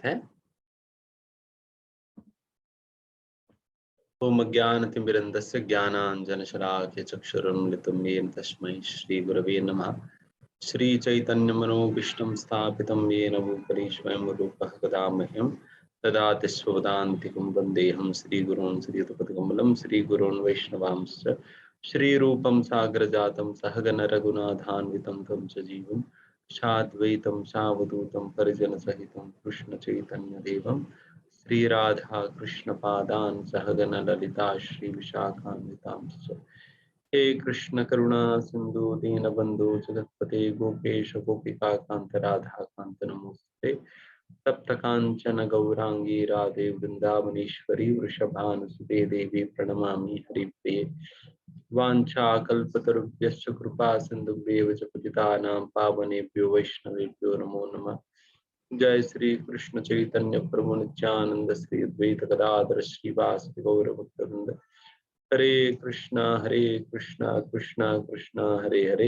है। ओम अज्ञानतिमिरन्धस्य ज्ञानाञ्जनशलाकया चक्षुरुन्मिलितं येन तस्मै श्रीगुरवे नमः। श्रीचैतन्यमनोभीष्टं स्थापितं येन भूतले स्वयं रूपः कदा मह्यं ददाति स्वपदान्तिकं वन्देऽहं श्रीगुरून् श्रीयुतपदकमलं श्रीगुरून् वैष्णवांश्च श्रीरूपं सागरजातं सहगण रघुनाथान्वितं तं सजीवं साद्वैतं सावधूतं परिजनसहितं कृष्णचैतन्यदेवं श्री राधा कृष्ण पादान सहगण ललिता श्री विशाखान्वितांश्च। हे कृष्ण करुणा सिंधु दीनबंधु जगत्पते गोपेश गोपिका कांत राधा कांत नमोस्ते। तप्त कांचन गौरांगी राधे वृंदावनेश्वरी वृषभानुसुते देवी प्रणमामि हरिप्रिये। वाञ्छाकल्पतरुभ्यश्च कृपा सिन्धुभ्येव च पतितानां पावनेभ्यो वैष्णवेभ्यो नमो नमः। जय श्री कृष्ण चैतन्य प्रभु नित्यानंद श्री अद्वैत गदाधर श्रीवासदि गौर भक्तवृंद। हरे कृष्णा कृष्णा कृष्णा हरे हरे,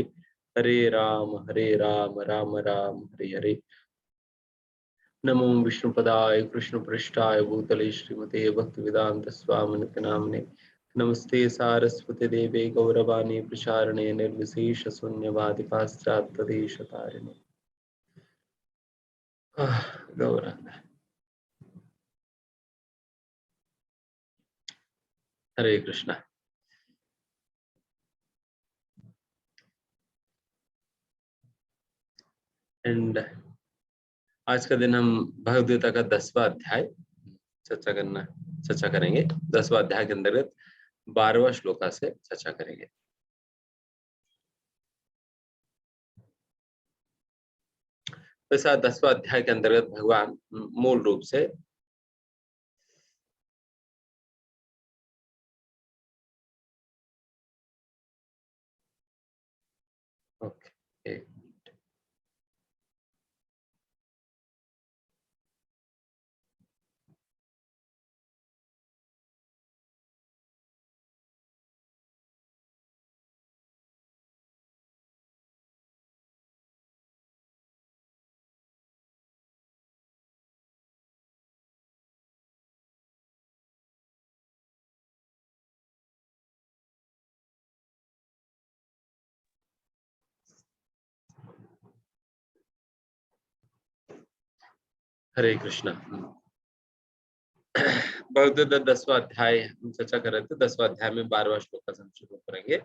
हरे राम राम राम हरे हरे। नमो विष्णुपदाय कृष्ण पृष्ठाय भूतले श्रीमते भक्तिवेदांत स्वामिनिति नामने। नमस्ते सारस्वती देवे गौरवाणी प्रचारणे निर्विशेष शून्यवादि पाश्चात्य देशतारिणे। गौरंग हरे कृष्णा। एंड आज का दिन हम भगवद गीता का 10वां अध्याय चर्चा करेंगे। 10वां अध्याय के अंतर्गत 12वां श्लोका से चर्चा करेंगे। ऐसा 10वां अध्याय के अंतर्गत भगवान मूल रूप से हरे कृष्णा। भगवद गीता 10वां अध्याय हम चर्चा कर रहे थे। 10वां अध्याय में 12वां श्लोक का हम शुरू करेंगे।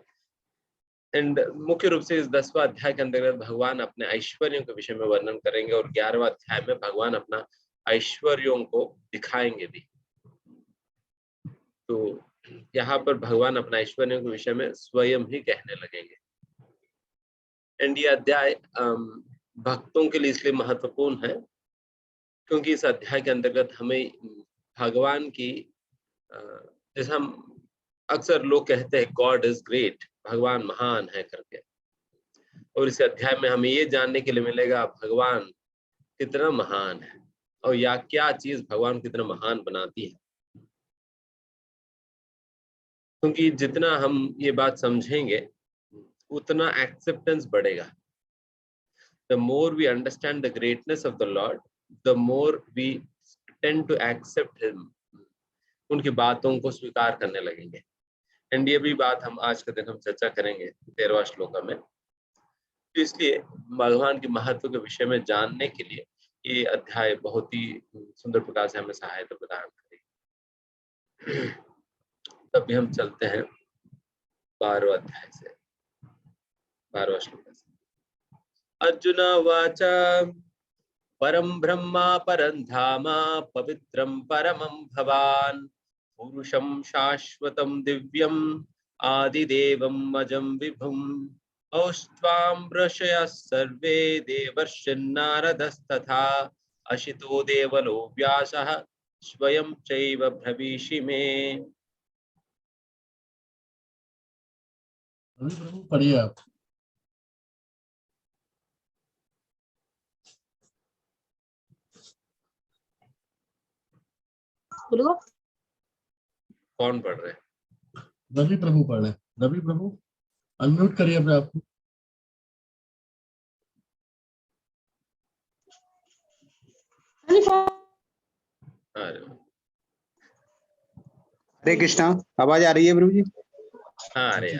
एंड मुख्य रूप से इस 10वां अध्याय के अंतर्गत भगवान अपने ऐश्वर्यों के विषय में वर्णन करेंगे और 11वां अध्याय में भगवान अपना ऐश्वर्यों को दिखाएंगे भी। तो यहाँ पर भगवान अपना ऐश्वर्यों के विषय में स्वयं ही कहने लगेंगे। एंड ये अध्याय भक्तों के लिए इसलिए महत्वपूर्ण है क्योंकि इस अध्याय के अंतर्गत हमें भगवान की जैसे हम अक्सर लोग कहते हैं गॉड इज ग्रेट, भगवान महान है करके, और इस अध्याय में हमें ये जानने के लिए मिलेगा भगवान कितना महान है और या क्या चीज भगवान कितना महान बनाती है। क्योंकि जितना हम ये बात समझेंगे उतना एक्सेप्टेंस बढ़ेगा। The more we understand the greatness of the Lord, the more we tend to accept Him. उनकी बातों को स्वीकार करने लगेंगे। एंड ये भी बात हम आज के दिन हम चर्चा करेंगे 13वां श्लोक में। तो इसलिए भगवान के महत्व के विषय में जानने के लिए ये अध्याय बहुत ही सुंदर प्रकार से हमें सहायता प्रदान करेगी। तब भी हम चलते हैं 12वां अध्याय से, 12वां श्लोक से। अर्जुन वाच परम ब्रह्मा परं धाम पवित्रं परमं भवान् पुरुषं शाश्वतं दिव्यम् आदिदेवम् अजं विभुम् औस्त्वां ऋषयः सर्वे देवर्षिन्नारदस्तथा अशितो देवलो व्यासः स्वयं चैव ब्रवीषि मे। पढ़िए आप। कौन पढ़ रहे? रवि प्रभु पढ़ रहे। रवि प्रभु अनम्यूट करिए अपने आप को। अरे हरे कृष्णा, आवाज आ रही है प्रभु जी? हाँ, अरे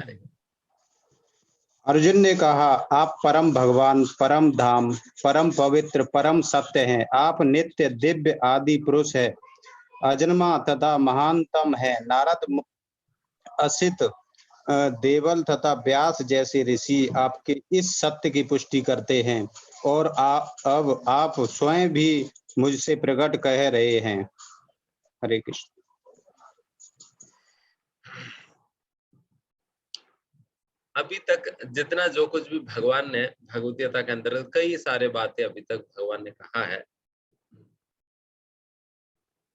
अर्जुन ने कहा, आप परम भगवान, परम धाम, परम पवित्र, परम सत्य हैं। आप नित्य, दिव्य, आदि पुरुष है, अजन्मा तथा महानतम है। नारद, असित, देवल तथा व्यास जैसे ऋषि आपके इस सत्य की पुष्टि करते हैं और अब आप स्वयं भी मुझसे प्रकट कह रहे हैं। हरे कृष्ण। अभी तक जितना जो कुछ भी भगवान ने भगवत गीता के अंतर्गत कई सारे बातें अभी तक भगवान ने कहा है,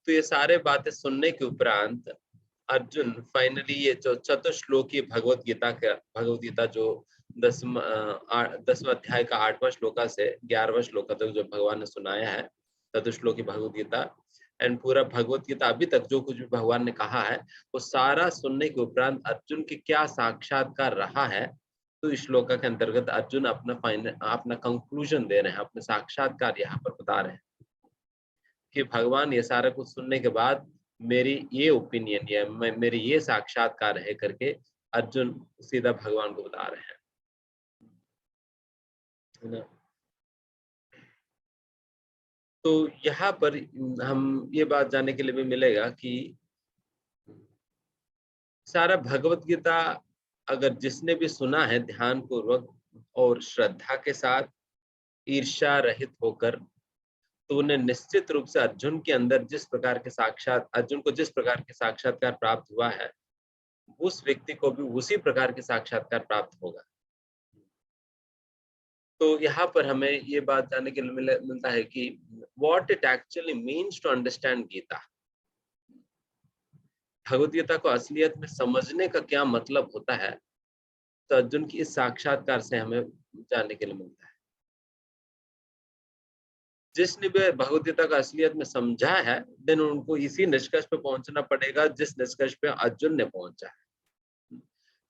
तो ये सारे बातें सुनने के उपरांत अर्जुन फाइनली ये जो चतुश्लोकी भगवत गीता जो 10वें अध्याय का 8वां श्लोका से 11वां श्लोका तक जो भगवान ने सुनाया है, चतुश्लोकी भगवत गीता एंड पूरा भगवत गीता अभी तक जो कुछ भी भगवान ने कहा है वो सारा सुनने के उपरांत अर्जुन के क्या साक्षात्कार रहा है, तो इस श्लोका के अंतर्गत अर्जुन अपना कंक्लूजन दे रहे हैं, अपने साक्षात्कार यहाँ पर बता रहे हैं कि भगवान ये सारा कुछ सुनने के बाद मेरी ये ओपिनियन या मेरी ये साक्षात्कार है करके अर्जुन सीधा भगवान को बता रहे हैं, है ना। तो यहाँ पर हम ये बात जानने के लिए भी मिलेगा कि सारा भगवत गीता अगर जिसने भी सुना है ध्यान पूर्वक और श्रद्धा के साथ, ईर्ष्या रहित होकर, तो उन्हें निश्चित रूप से अर्जुन के अंदर अर्जुन को जिस प्रकार के साक्षात्कार प्राप्त हुआ है, उस व्यक्ति को भी उसी प्रकार के साक्षात्कार प्राप्त होगा। तो यहाँ पर हमें ये बात जानने के लिए मिलता है कि what it actually means to understand Gita. Bhagavad Gita को असलियत में समझने का क्या मतलब होता है, तो अर्जुन की इस साक्षात्कार से हमें जानने के लिए मिलता है। जिसने भी भगवत गीता का असलियत में समझा है, देन उनको इसी निष्कर्ष पे पहुंचना पड़ेगा जिस निष्कर्ष पे अर्जुन ने पहुंचा है।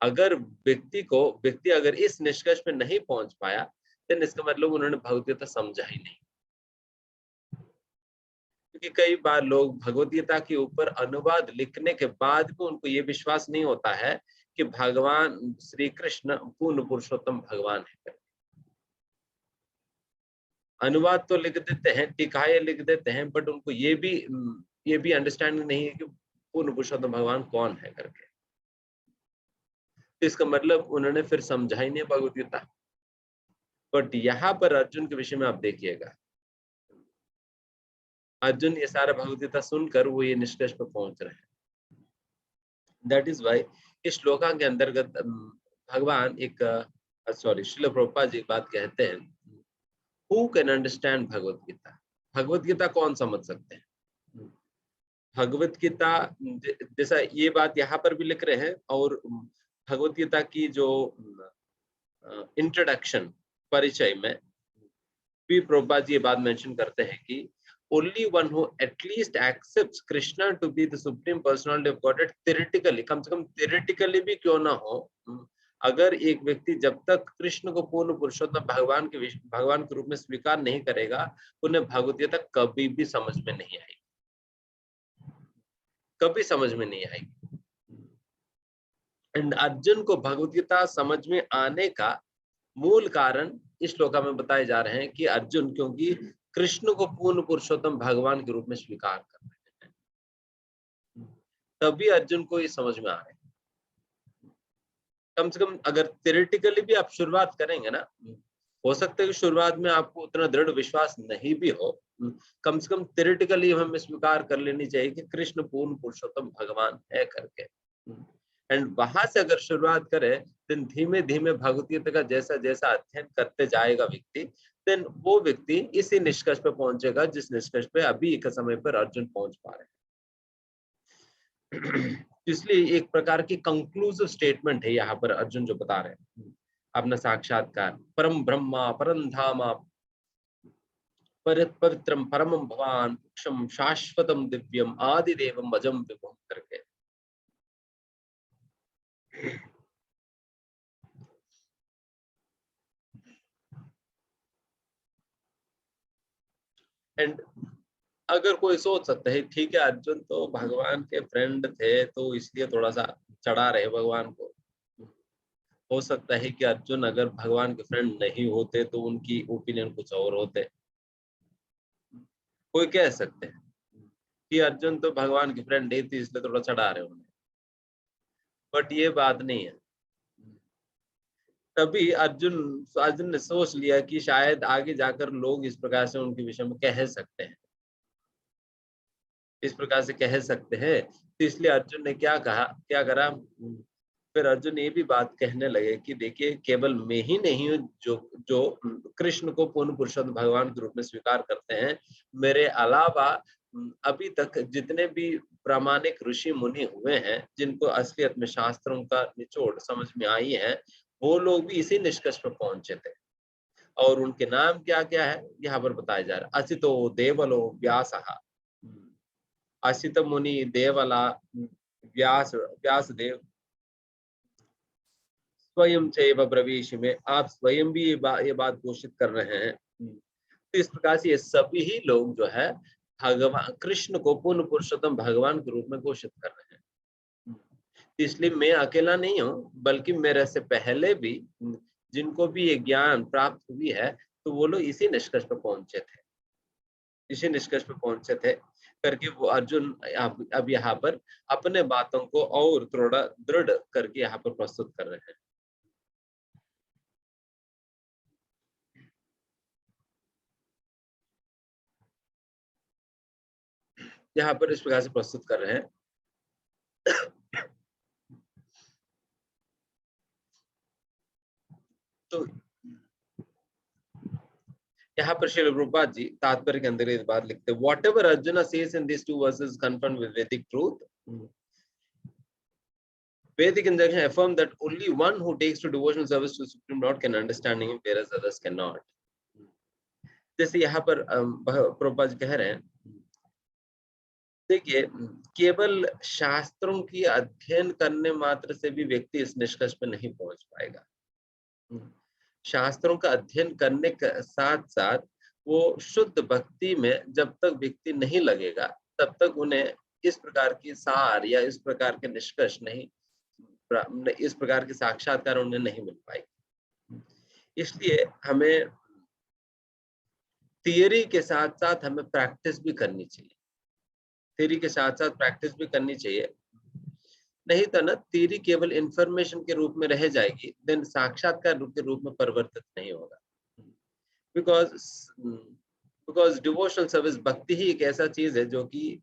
अगर व्यक्ति अगर इस निष्कर्ष पे नहीं पहुंच पाया, देन इसका मतलब उन्होंने भगवत गीता समझा ही नहीं। क्योंकि कई बार लोग भगवत गीता के ऊपर अनुवाद लिखने के बाद भी उनको ये विश्वास नहीं होता है कि भगवान श्री कृष्ण पूर्ण पुरुषोत्तम भगवान है। अनुवाद तो लिख देते हैं, टिकाए लिख देते हैं, बट उनको ये भी अंडरस्टैंडिंग नहीं है कि पूर्ण पुरुषोत्तम भगवान कौन है करके। तो इसका मतलब उन्होंने फिर समझा ही नहीं भगवत गीता। बट यहाँ पर अर्जुन के विषय में आप देखिएगा, अर्जुन ये सारा भगवत गीता सुनकर वो ये निष्कर्ष पर पहुंच रहे हैं। दैट इज वाई इस श्लोका के अंतर्गत भगवान श्रील प्रभुपाद जी बात कहते हैं, who can understand Bhagavad Gita. Bhagavad Gita कौन समझ सकते हैं। भगवत गीता जैसा ये बात यहाँ पर भी लिख रहे हैं, और भगवत गीता की जो इंट्रोडक्शन परिचय में भी प्रभुपाद जी ये बात मेंशन करते हैं कि only one who at least accepts Krishna to be the supreme personality of Godhead theoretically, कम से कम theoretically भी क्यों ना हो, अगर एक व्यक्ति जब तक कृष्ण को पूर्ण पुरुषोत्तम भगवान के रूप में स्वीकार नहीं करेगा, उन्हें भगवत गीता कभी भी समझ में नहीं आएगी, कभी समझ में नहीं आएगी। एंड अर्जुन को भगवत गीता समझ में आने का मूल कारण इस श्लोका में बताए जा रहे हैं कि अर्जुन क्योंकि कृष्ण को पूर्ण पुरुषोत्तम भगवान के रूप में स्वीकार कर रहे हैं, तभी अर्जुन को ये समझ में आ रहा है। कम से कम अगर थ्योरेटिकली भी आप शुरुआत करेंगे ना, हो सकता है कि शुरुआत में आपको उतना दृढ़ विश्वास नहीं भी हो, कम से कम थ्योरेटिकली हमें स्वीकार कर लेनी चाहिए कि कृष्ण पूर्ण पुरुषोत्तम भगवान है करके। एंड वहां से अगर शुरुआत करें, देन धीमे धीमे भगवत गीता का जैसा जैसा अध्ययन करते जाएगा व्यक्ति, देन वो व्यक्ति इसी निष्कर्ष पे पहुंचेगा जिस निष्कर्ष पे अभी एक समय पर अर्जुन पहुंच पा रहे हैं। इसलिए एक प्रकार की कंक्लूसिव स्टेटमेंट है यहाँ पर अर्जुन जो बता रहे हैं अपना साक्षात्कार, परम ब्रह्मा परम धामा पवित्रम परमम भवान क्षम शाश्वतम दिव्यम आदिदेवम भजम विभुम करके। एंड अगर कोई सोच सकता है ठीक है अर्जुन तो भगवान के फ्रेंड थे तो इसलिए थोड़ा सा चढ़ा रहे भगवान को, हो सकता है कि अर्जुन अगर भगवान के फ्रेंड नहीं होते तो उनकी ओपिनियन कुछ और होते, कोई कह सकते हैं कि अर्जुन तो भगवान के फ्रेंड नहीं थे इसलिए थोड़ा चढ़ा रहे उन्हें, बट ये बात नहीं है। तभी अर्जुन अर्जुन ने सोच लिया कि शायद आगे जाकर लोग इस प्रकार से उनके विषय में कह सकते हैं, इस प्रकार से कह सकते हैं, तो इसलिए अर्जुन ने क्या कहा, क्या करा, फिर अर्जुन ये भी बात कहने लगे कि देखिए केवल मैं ही नहीं हूँ जो जो कृष्ण को पूर्ण पुरुषोत्तम भगवान के रूप में स्वीकार करते हैं, मेरे अलावा अभी तक जितने भी प्रामाणिक ऋषि मुनि हुए हैं जिनको असलियत में शास्त्रों का निचोड़ समझ में आई है, वो लोग भी इसी निष्कर्ष पर पहुंचे थे। और उनके नाम क्या क्या है यहाँ पर बताया जा रहा है। असितो देवलो व्यासः, असित मुनि देवला व्यास व्यासदेव स्वयं चैव ब्रवीषि में, आप स्वयं भी ये बात घोषित कर रहे हैं। तो इस प्रकार से ये सभी ही लोग जो है भगवान कृष्ण को पूर्ण पुरुषोत्तम भगवान के रूप में घोषित कर रहे हैं। इसलिए मैं अकेला नहीं हूँ, बल्कि मेरे से पहले भी जिनको भी ये ज्ञान प्राप्त हुई है तो वो लोग इसी निष्कर्ष पर पहुंचे थे, इसी निष्कर्ष पर पहुंचे थे करके वो अर्जुन अब यहाँ पर अपने बातों को और थोड़ा दृढ़ करके यहाँ पर प्रस्तुत कर रहे हैं। यहाँ पर इस प्रकार से प्रस्तुत कर रहे हैं। तो यहाँ पर श्रील प्रभुपाद जी तात्पर्य के अंदर इस बात लिखते हैं, whatever Arjun says in this two verses confirm with Vedic truth, Vedic instruction affirm that only one who takes to devotional service to Supreme Lord can understand him, whereas others cannot. जैसे यहाँ पर प्रभुपाद जी कह रहे हैं, देखिए केवल शास्त्रों की अध्ययन करने मात्र से भी व्यक्ति इस निष्कर्ष पर नहीं पहुंच पाएगा। शास्त्रों का अध्ययन करने के साथ साथ वो शुद्ध भक्ति में जब तक व्यक्ति नहीं लगेगा तब तक उन्हें इस प्रकार की सार या इस प्रकार के निष्कर्ष नहीं, इस प्रकार के साक्षात्कार उन्हें नहीं मिल पाएगी। इसलिए हमें थियरी के साथ साथ हमें प्रैक्टिस भी करनी चाहिए, थियरी के साथ साथ प्रैक्टिस भी करनी चाहिए, नहीं तो ना थियरी केवल इंफॉर्मेशन के रूप में रह जाएगी, देन साक्षात्कार के रूप में परिवर्तित नहीं होगा। बिकॉज डिवोशनल सर्विस भक्ति ही एक ऐसा चीज है जो कि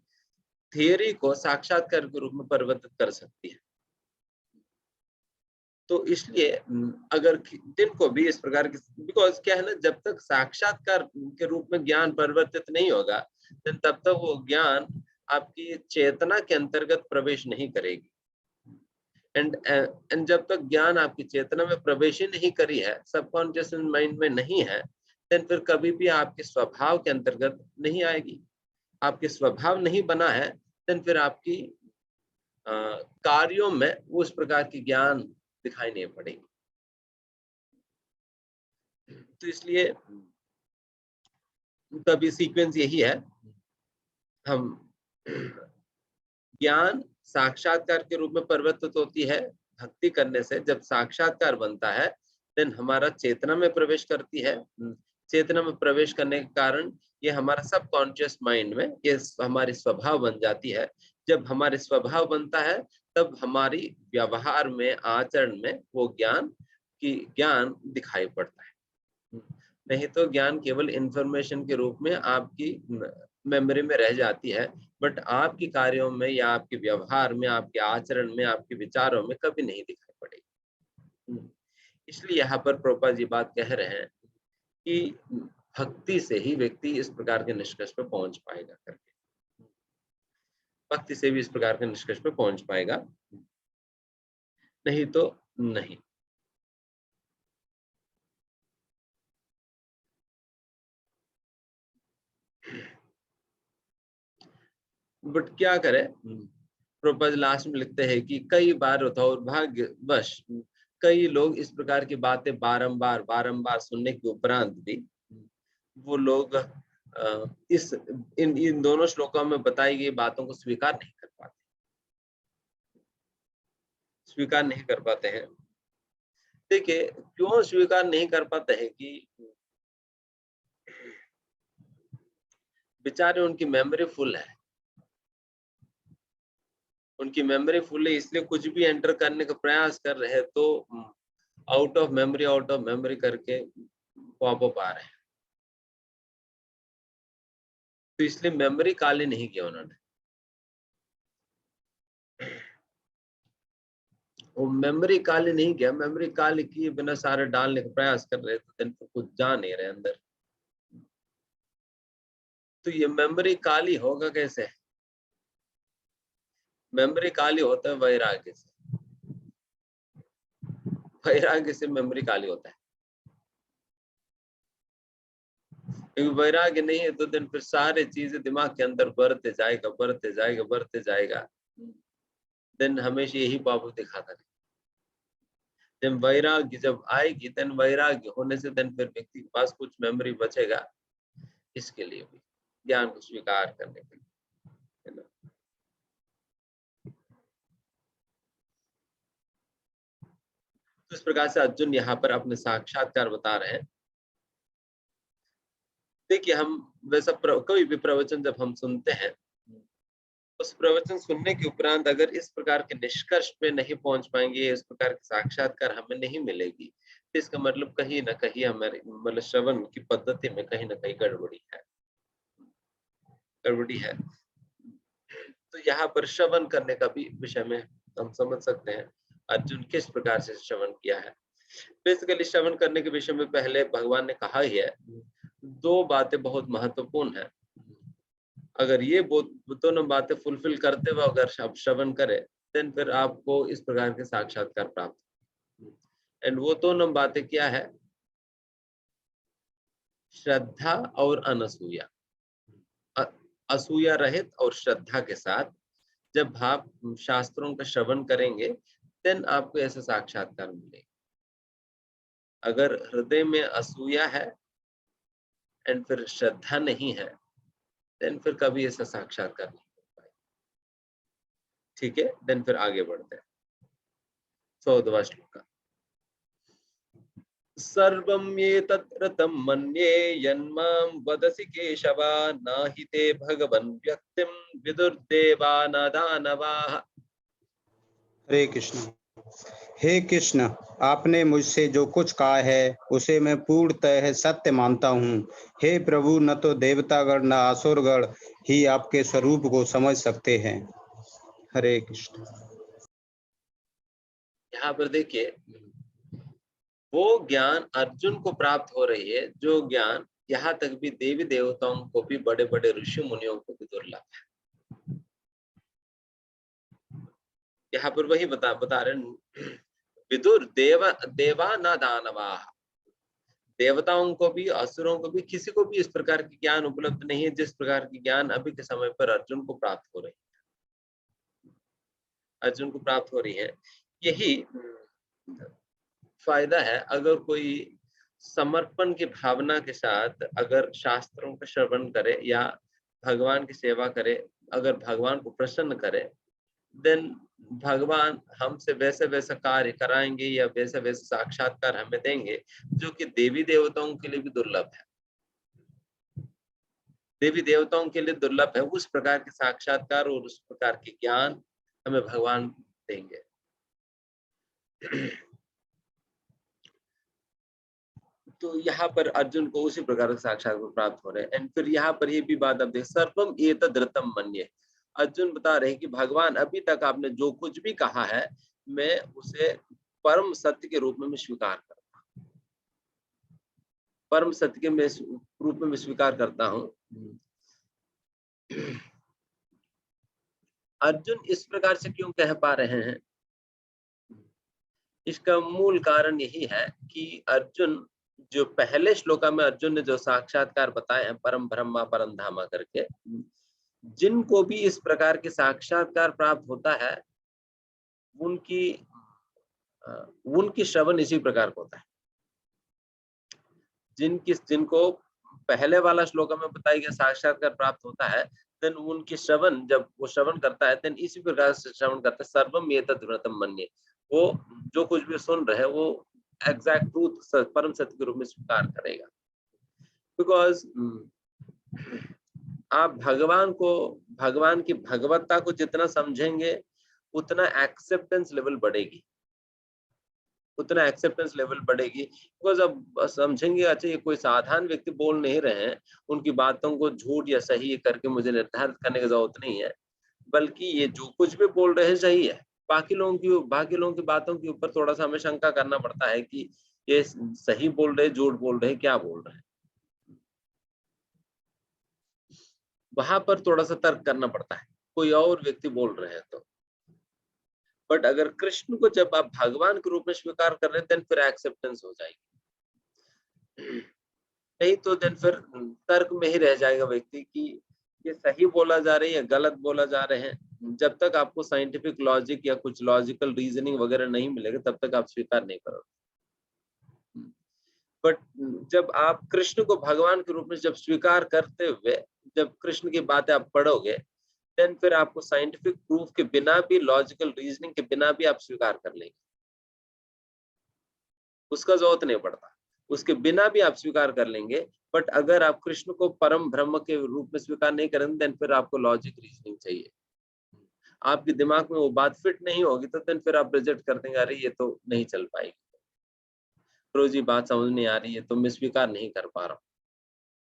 थियरी को साक्षात्कार के रूप में परिवर्तित कर सकती है। तो इसलिए अगर जिनको भी इस प्रकार की, बिकॉज क्या है ना, जब तक साक्षात्कार के रूप में ज्ञान परिवर्तित नहीं होगा तब तक वो ज्ञान आपकी चेतना के अंतर्गत प्रवेश नहीं करेगी। एंड जब तक ज्ञान आपकी चेतना में प्रवेश ही नहीं करी है, सबकॉन्शियस माइंड में नहीं है, देन फिर कभी भी आपके स्वभाव के अंतर्गत नहीं आएगी। आपके स्वभाव नहीं बना है, देन फिर आपकी कार्यों में उस प्रकार की ज्ञान दिखाई नहीं पड़ेगी। तो इसलिए तभी सीक्वेंस यही है, हम ज्ञान साक्षात्कार के रूप में परिवर्तित होती है भक्ति करने से। जब साक्षात्कार बनता है देन हमारा चेतना में प्रवेश करती है, चेतना में प्रवेश करने के कारण ये हमारा सबकॉन्शियस माइंड में ये हमारी स्वभाव बन जाती है। जब हमारे स्वभाव बनता है तब हमारी व्यवहार में, आचरण में वो ज्ञान दिखाई पड़ता है। नहीं तो ज्ञान केवल इंफॉर्मेशन के रूप में आपकी मेमोरी में रह जाती है, बट आपके कार्यों में या आपके व्यवहार में, आपके आचरण में, आपके विचारों में कभी नहीं दिखाई पड़ेगी। इसलिए यहाँ पर प्रभुपाद जी बात कह रहे हैं कि भक्ति से ही व्यक्ति इस प्रकार के निष्कर्ष पर पहुंच पाएगा करके, भक्ति से भी इस प्रकार के निष्कर्ष पर पहुंच पाएगा, नहीं तो नहीं। बट क्या करें, प्रभुपाद लास्ट में लिखते हैं कि कई बार दुर्भाग्यवश कई लोग इस प्रकार की बातें बारंबार सुनने के उपरांत भी वो लोग इस इन दोनों श्लोकों में बताई गई बातों को स्वीकार नहीं कर पाते हैं। देखिए क्यों स्वीकार नहीं कर पाते हैं कि बेचारे उनकी मेमोरी फुल है, इसलिए कुछ भी एंटर करने का प्रयास कर रहे हैं तो आउट ऑफ मेमोरी करके पॉपअप आ रहे हैं। तो इसलिए मेमोरी काली नहीं किया उन्होंने। वो मेमोरी काली नहीं किया, मेमोरी काली किए बिना सारे डालने का प्रयास कर रहे थे, तो कुछ जा नहीं रहे अंदर। तो ये मेमोरी काली होगा कैसे? मेमोरी काली होता है वैराग्य से, मेमोरी काली होता है। क्योंकि वैराग्य नहीं है तो दिन फिर सारे चीजें दिमाग के अंदर बढ़ते जाएगा, दिन हमेशा यही पाप दिखाता है। जब वैराग्य जब आएगी, देन वैराग्य होने से दिन फिर व्यक्ति के पास कुछ मेमोरी बचेगा, इसके लिए भी ज्ञान को स्वीकार करने के लिए, है ना। तो इस प्रकार से अर्जुन यहाँ पर अपने साक्षात्कार बता रहे हैं। देखिए हम वैसा कोई भी प्रवचन जब हम सुनते हैं, उस प्रवचन सुनने के उपरांत अगर इस प्रकार के निष्कर्ष पे नहीं पहुंच पाएंगे, इस प्रकार के साक्षात्कार हमें नहीं मिलेगी, तो इसका मतलब कहीं ना कहीं हमारे मतलब श्रवण की पद्धति में कहीं ना कहीं गड़बड़ी है। तो यहाँ पर श्रवण करने का भी विषय में हम समझ सकते हैं अर्जुन किस प्रकार से श्रवण किया है। बेसिकली श्रवण करने के विषय में पहले भगवान ने कहा ही है, दो बातें बहुत महत्वपूर्ण है। अगर ये दोनों बातें फुलफिल करते हुए अगर आप श्रवण करें, देन फिर आपको इस प्रकार के साक्षात्कार प्राप्त। एंड वो दोनों बातें क्या है? श्रद्धा और अनसूया, असूया रहित और श्रद्धा के साथ जब आप शास्त्रों का श्रवण करेंगे, देन आपको ऐसा साक्षात्कार मिलेगा। अगर हृदय में असूया है एंड फिर श्रद्धा नहीं है, देन फिर कभी ऐसा साक्षात्कार नहीं हो पाएगा। ठीक है, देन फिर आगे बढ़ते हैं। 14वां श्लोक। सर्वं एतत् ऋतं मन्ये यन्मां वदसि केशव, नाहि ते भगवन् व्यक्तिं विदुर्देवा न दानवाः। हरे कृष्ण। हे कृष्ण, आपने मुझसे जो कुछ कहा है उसे मैं पूर्णतः सत्य मानता हूँ। हे प्रभु, न तो देवतागण न असुरगण ही आपके स्वरूप को समझ सकते हैं। हरे कृष्ण। यहाँ पर देखिए वो ज्ञान अर्जुन को प्राप्त हो रही है, जो ज्ञान यहाँ तक भी देवी देवताओं को भी, बड़े बड़े ऋषि मुनियों को भी दुर्लभ है। यहाँ पर वही बता रहे विदुर देवा न दानवा, देवताओं को भी असुरों को भी किसी को भी इस प्रकार की ज्ञान उपलब्ध नहीं है जिस प्रकार की ज्ञान अभी के समय पर अर्जुन को प्राप्त हो रही है। यही फायदा है अगर कोई समर्पण की भावना के साथ अगर शास्त्रों का श्रवण करे या भगवान की सेवा करे, अगर भगवान को प्रसन्न करे, देन भगवान हमसे वैसा कार्य कराएंगे या वैसा साक्षात्कार हमें देंगे जो कि देवी देवताओं के लिए भी दुर्लभ है। देवी देवताओं के लिए दुर्लभ है उस प्रकार के साक्षात्कार और उस प्रकार के ज्ञान हमें भगवान देंगे। तो यहाँ पर अर्जुन को उसी प्रकार के साक्षात्कार प्राप्त हो रहे हैं। एंड फिर यहाँ पर ये भी बात आप देख, सर्वम एतद् ऋतं मन्ये, अर्जुन बता रहे हैं कि भगवान अभी तक आपने जो कुछ भी कहा है मैं उसे परम सत्य के रूप में स्वीकार करता हूँ, परम सत्य के रूप में स्वीकार करता हूँ। अर्जुन इस प्रकार से क्यों कह पा रहे हैं? इसका मूल कारण यही है कि अर्जुन जो पहले श्लोका में अर्जुन ने जो साक्षात्कार बताए हैं, परम ब्रह्मा परम धामा करके, जिनको भी इस प्रकार के साक्षात्कार प्राप्त होता है उनकी श्रवण इसी प्रकार का होता है। जिनको पहले वाला श्लोक में बताया गया साक्षात्कार प्राप्त होता है, देन उनकी श्रवण, जब वो श्रवण करता है, देन इसी प्रकार से श्रवण करता है, सर्वम एतद् व्रतम मन्ये, वो जो कुछ भी सुन रहे हैं वो एग्जैक्ट ट्रूथ परम सत्य के रूप में स्वीकार करेगा। बिकॉज आप भगवान की भगवत्ता को जितना समझेंगे उतना एक्सेप्टेंस लेवल बढ़ेगी, उतना एक्सेप्टेंस लेवल बढ़ेगी। बिकॉज अब समझेंगे अच्छा ये कोई साधारण व्यक्ति बोल नहीं रहे हैं, उनकी बातों को झूठ या सही करके मुझे निर्धारित करने की जरूरत नहीं है, बल्कि ये जो कुछ भी बोल रहे हैं सही है। बाकी लोगों की बातों के ऊपर थोड़ा सा हमें शंका करना पड़ता है कि ये सही बोल रहे, झूठ बोल रहे, क्या बोल रहे हैं, वहां पर थोड़ा सा तर्क करना पड़ता है, कोई और व्यक्ति बोल रहे हैं तो। बट अगर कृष्ण को जब आप भगवान के रूप में स्वीकार कर रहे हैं, देन फिर एक्सेप्टेंस हो जाएगी। नहीं तो देन फिर तर्क में ही रह जाएगा व्यक्ति कि ये सही बोला जा रहा है या गलत बोला जा रहे हैं। जब तक आपको साइंटिफिक लॉजिक या कुछ लॉजिकल रीजनिंग वगैरह नहीं मिलेगा, तब तक आप स्वीकार नहीं करोगे। बट जब आप कृष्ण को भगवान के रूप में जब स्वीकार करते हुए जब कृष्ण की बातें आप पढ़ोगे, देन फिर आपको साइंटिफिक प्रूफ के बिना भी, लॉजिकल रीजनिंग के बिना भी आप स्वीकार कर लेंगे, उसका जरूरत नहीं पड़ता, उसके बिना भी आप स्वीकार कर लेंगे। बट अगर आप कृष्ण को परम ब्रह्म के रूप में स्वीकार नहीं करेंगे, देन फिर आपको लॉजिक रीजनिंग चाहिए, आपके दिमाग में वो बात फिट नहीं होगी, तो देन फिर आप रिजेक्ट कर देंगे, अरे ये तो नहीं चल पाएगी, रोज ये बात समझ नहीं आ रही है तो मैं स्वीकार नहीं कर पा रहा हूँ,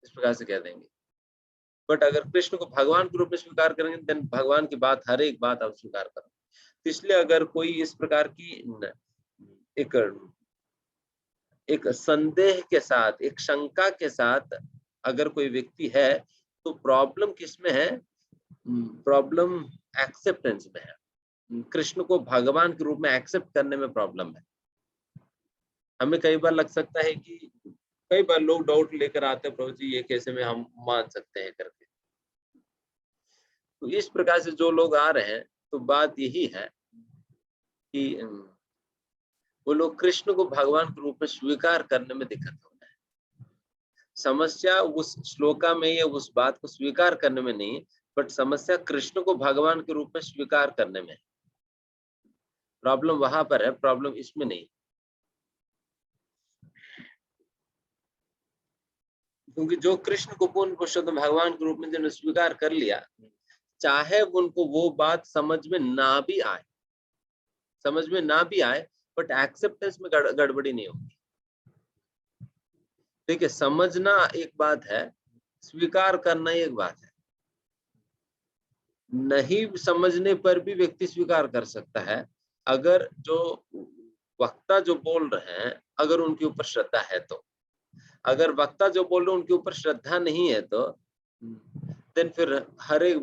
इस प्रकार से कह देंगे। बट अगर कृष्ण को भगवान के रूप में स्वीकार करेंगे, देन भगवान की बात, हर एक बात आप स्वीकार करेंगे। तो इसलिए अगर कोई इस प्रकार की एक संदेह के साथ, एक शंका के साथ अगर कोई व्यक्ति है, तो प्रॉब्लम किसमें है? प्रॉब्लम एक्सेप्टेंस में है। कृष्ण को भगवान के रूप में एक्सेप्ट करने में प्रॉब्लम है। हमें कई बार लग सकता है कि कई बार लोग डाउट लेकर आते हैं, प्रभु जी ये कैसे में हम मान सकते हैं करके। तो इस प्रकार से जो लोग आ रहे हैं, तो बात यही है कि वो लोग कृष्ण को भगवान के रूप में स्वीकार करने में दिक्कत हो रहा है। समस्या उस श्लोका में या उस बात को स्वीकार करने में नहीं, बट समस्या कृष्ण को भगवान के रूप में स्वीकार करने में। प्रॉब्लम वहां पर है, प्रॉब्लम इसमें नहीं। क्योंकि जो कृष्ण को पूर्ण पुरुषोत्तम भगवान के रूप में जिन्होंने स्वीकार कर लिया, चाहे उनको वो बात समझ में ना भी आए, बट एक्सेप्टेंस में गड़बड़ी नहीं होगी। देखिए, समझना एक बात है, स्वीकार करना एक बात है। नहीं समझने पर भी व्यक्ति स्वीकार कर सकता है, अगर जो वक्ता जो बोल रहे हैं अगर उनके ऊपर श्रद्धा है तो। अगर वक्ता जो बोल रहे हैं उनके ऊपर श्रद्धा नहीं है तो देन फिर हर एक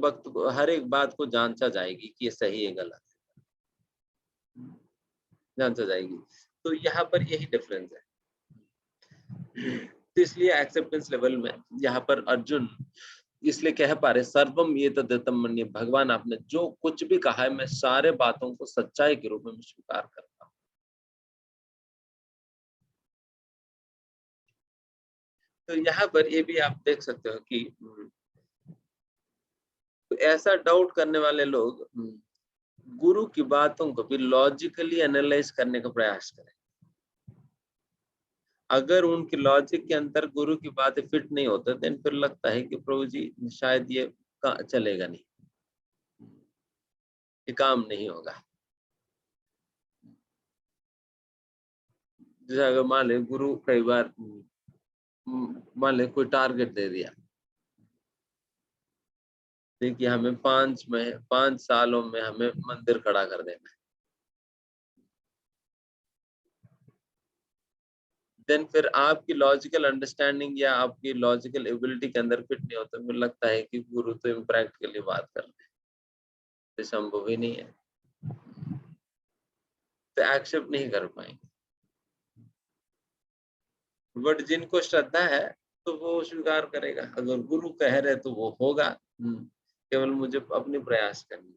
बात को जांचा जाएगी कि ये सही है गलत है, जांचा जाएगी। तो यहाँ पर यही डिफरेंस है। तो इसलिए एक्सेप्टेंस लेवल में यहाँ पर अर्जुन इसलिए कह पा रहे सर्वम एतद् मन्ये, भगवान आपने जो कुछ भी कहा है मैं सारे बातों को सच्चाई के रूप में स्वीकार करता हूँ। तो यहाँ पर ये भी आप देख सकते हो कि तो ऐसा डाउट करने वाले लोग गुरु की बातों को भी लॉजिकली एनालाइज करने का प्रयास करें। अगर उनकी लॉजिक के अंदर गुरु की बातें फिट नहीं होते, देन फिर लगता है कि प्रभु जी शायद ये चलेगा नहीं, ये काम नहीं होगा। जैसे अगर मान ले गुरु कई बार मान ले कोई टारगेट दे दिया, देखिए हमें 5 सालों में हमें मंदिर खड़ा कर देना है, देन फिर आपकी लॉजिकल अंडरस्टैंडिंग या आपकी लॉजिकल एबिलिटी के अंदर फिट नहीं होता, मुझे लगता है कि गुरु तो इम्प्रैक्टिकली बात कर रहे हैं, तो संभव ही नहीं है, तो एक्सेप्ट नहीं कर पाएंगे। बट जिनको श्रद्धा है तो वो स्वीकार करेगा, अगर गुरु कह रहे तो वो होगा, केवल मुझे अपनी प्रयास करनी,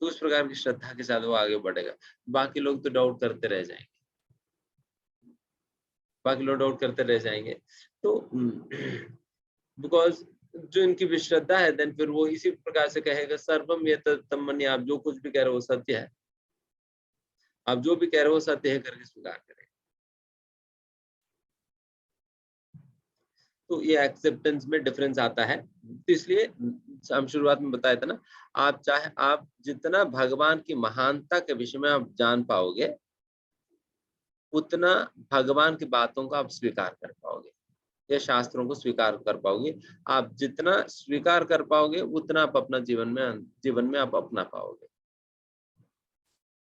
तो उस प्रकार की श्रद्धा के साथ वो आगे बढ़ेगा। बाकी लोग तो डाउट करते रह जाएंगे, बाकी लोग डाउट करते रह जाएंगे। तो बिकॉज जो इनकी विश्रद्धा है, देन फिर वो इसी प्रकार से कहेगा सर्वम एतत् मन्ये, आप जो कुछ भी कह रहे हो वो सत्य है, आप जो भी कह रहे हो वो सत्य है करके स्वीकार करें। तो ये एक्सेप्टेंस में डिफरेंस आता है। तो इसलिए हम शुरुआत में बताया था ना, आप जितना भगवान की महानता के विषय में आप जान पाओगे, उतना भगवान की बातों को आप स्वीकार कर पाओगे या शास्त्रों को स्वीकार कर पाओगे। आप जितना स्वीकार कर पाओगे उतना आप अपना जीवन में आप अपना पाओगे,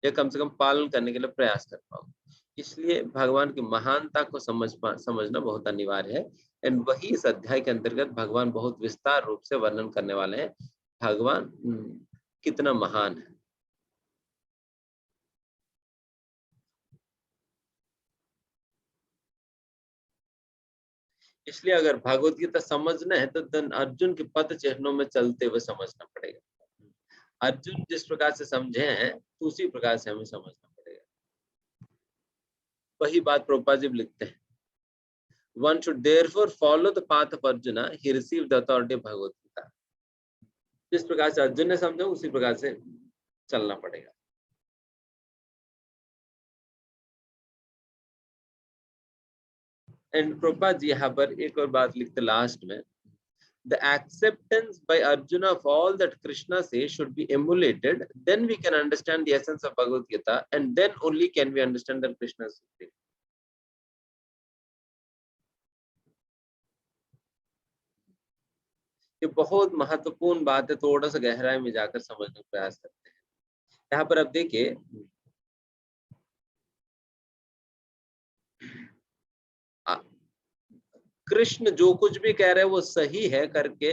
या कम से कम पालन करने के लिए प्रयास कर पाओगे। इसलिए भगवान की महानता को समझना बहुत अनिवार्य है। एंड वही इस अध्याय के अंतर्गत भगवान बहुत विस्तार रूप से वर्णन करने वाले हैं, भगवान कितना महान है। इसलिए अगर भगवत गीता समझना है तो धन अर्जुन के पद चिन्हों में चलते हुए समझना पड़ेगा। अर्जुन जिस प्रकार से समझे हैं तो उसी प्रकार से हमें समझना पड़ेगा। वही बात प्रभुपाद जी लिखते हैं, one should therefore follow the path of Arjuna, he received the authority of Bhagavad Gita। जिस प्रकार से अर्जुन ने समझा उसी प्रकार से चलना पड़ेगा। एंड प्रभुपाद जी यहाँ पर एक और बात लिखते लास्ट में, the acceptance by Arjuna of all that Krishna says should be emulated, then we can understand the essence of Bhagavad Gita, and then only can we understand that Krishna is supreme। ये बहुत महत्वपूर्ण बात है, थोड़ा सा गहराई में जाकर समझने का प्रयास करते हैं। यहाँ पर आप देखिए, कृष्ण जो कुछ भी कह रहे हैं वो सही है करके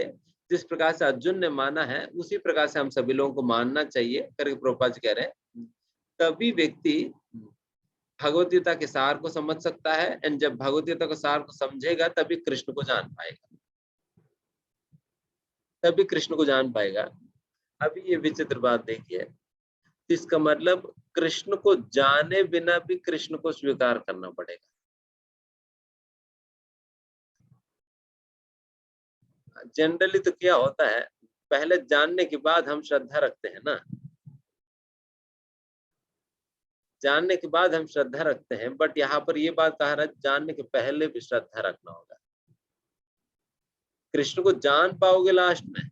जिस प्रकार से अर्जुन ने माना है, उसी प्रकार से हम सभी लोगों को मानना चाहिए करके प्रभुपाद जी कह रहे हैं। तभी व्यक्ति भगवद गीता के सार को समझ सकता है, एंड जब भगवद गीता के सार को समझेगा तभी कृष्ण को जान पाएगा, तभी कृष्ण को जान पाएगा। अभी ये विचित्र बात देखिए, इसका मतलब कृष्ण को जाने बिना भी कृष्ण को स्वीकार करना पड़ेगा। जनरली तो क्या होता है, पहले जानने के बाद हम श्रद्धा रखते हैं ना, जानने के बाद हम श्रद्धा रखते हैं, बट यहाँ पर ये बात कह रहा है जानने के पहले भी श्रद्धा रखना होगा। कृष्ण को जान पाओगे लास्ट में,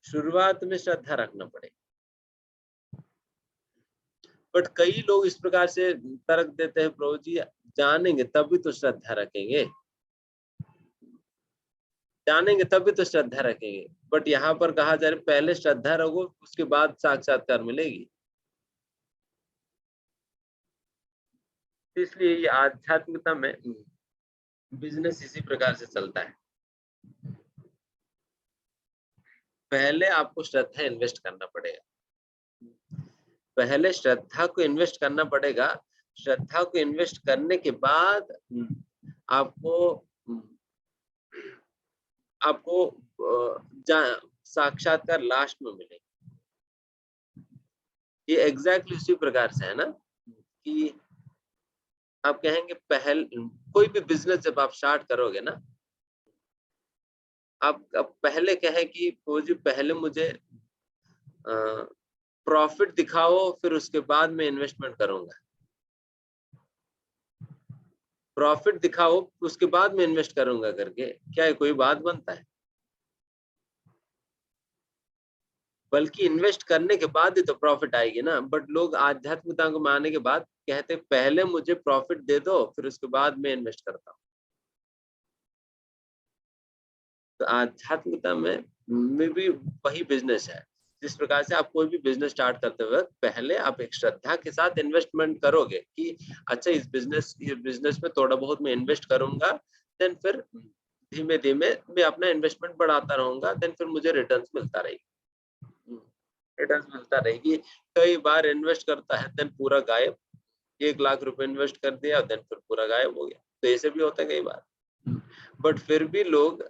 शुरुआत में श्रद्धा रखना पड़ेगा। बट कई लोग इस प्रकार से तर्क देते हैं, प्रभु जी जानेंगे तभी तो श्रद्धा रखेंगे, जानेंगे तभी तो श्रद्धा रखेंगे। बट यहाँ पर कहा जा रहा है पहले श्रद्धा रखो, उसके बाद साक्षात्कार मिलेगी। इसलिए ये आध्यात्मिकता में बिजनेस इसी प्रकार से चलता है। पहले आपको श्रद्धा इन्वेस्ट करना पड़ेगा, पहले श्रद्धा को इन्वेस्ट करना पड़ेगा। श्रद्धा को इन्वेस्ट करने के बाद आपको साक्षात्कार लास्ट में मिलेगा। ये एग्जैक्टली उसी प्रकार से है ना कि आप कहेंगे कोई भी बिजनेस जब आप स्टार्ट करोगे ना, आप पहले कहें कि जी पहले मुझे प्रॉफिट दिखाओ, फिर उसके बाद मैं इन्वेस्टमेंट करूंगा। प्रॉफिट दिखाओ उसके बाद मैं इन्वेस्ट करूंगा करके क्या है कोई बात बनता है? बल्कि इन्वेस्ट करने के बाद ही तो प्रॉफिट आएगी ना। बट लोग आध्यात्मिकता को मानने के बाद कहते पहले मुझे प्रॉफिट दे दो, फिर उसके बाद मैं इन्वेस्ट करता हूँ। तो आध्यात्मिकता में भी वही बिजनेस है। जिस प्रकार से आप कोई भी बिजनेस स्टार्ट करते वक्त पहले आप एक श्रद्धा के साथ इन्वेस्टमेंट करोगे कि अच्छा इस बिजनेस में थोड़ा बहुत मैं इन्वेस्ट करूंगा, देन फिर धीमे धीमे मैं अपना इन्वेस्टमेंट बढ़ाता रहूंगा, देन फिर मुझे रिटर्न्स मिलता रहेगी। कई बार इन्वेस्ट करता है देन पूरा गायब, 1 लाख रुपए इन्वेस्ट कर दिया देन फिर पूरा गायब हो गया। तो ऐसे भी होता है कई बार। बट फिर भी लोग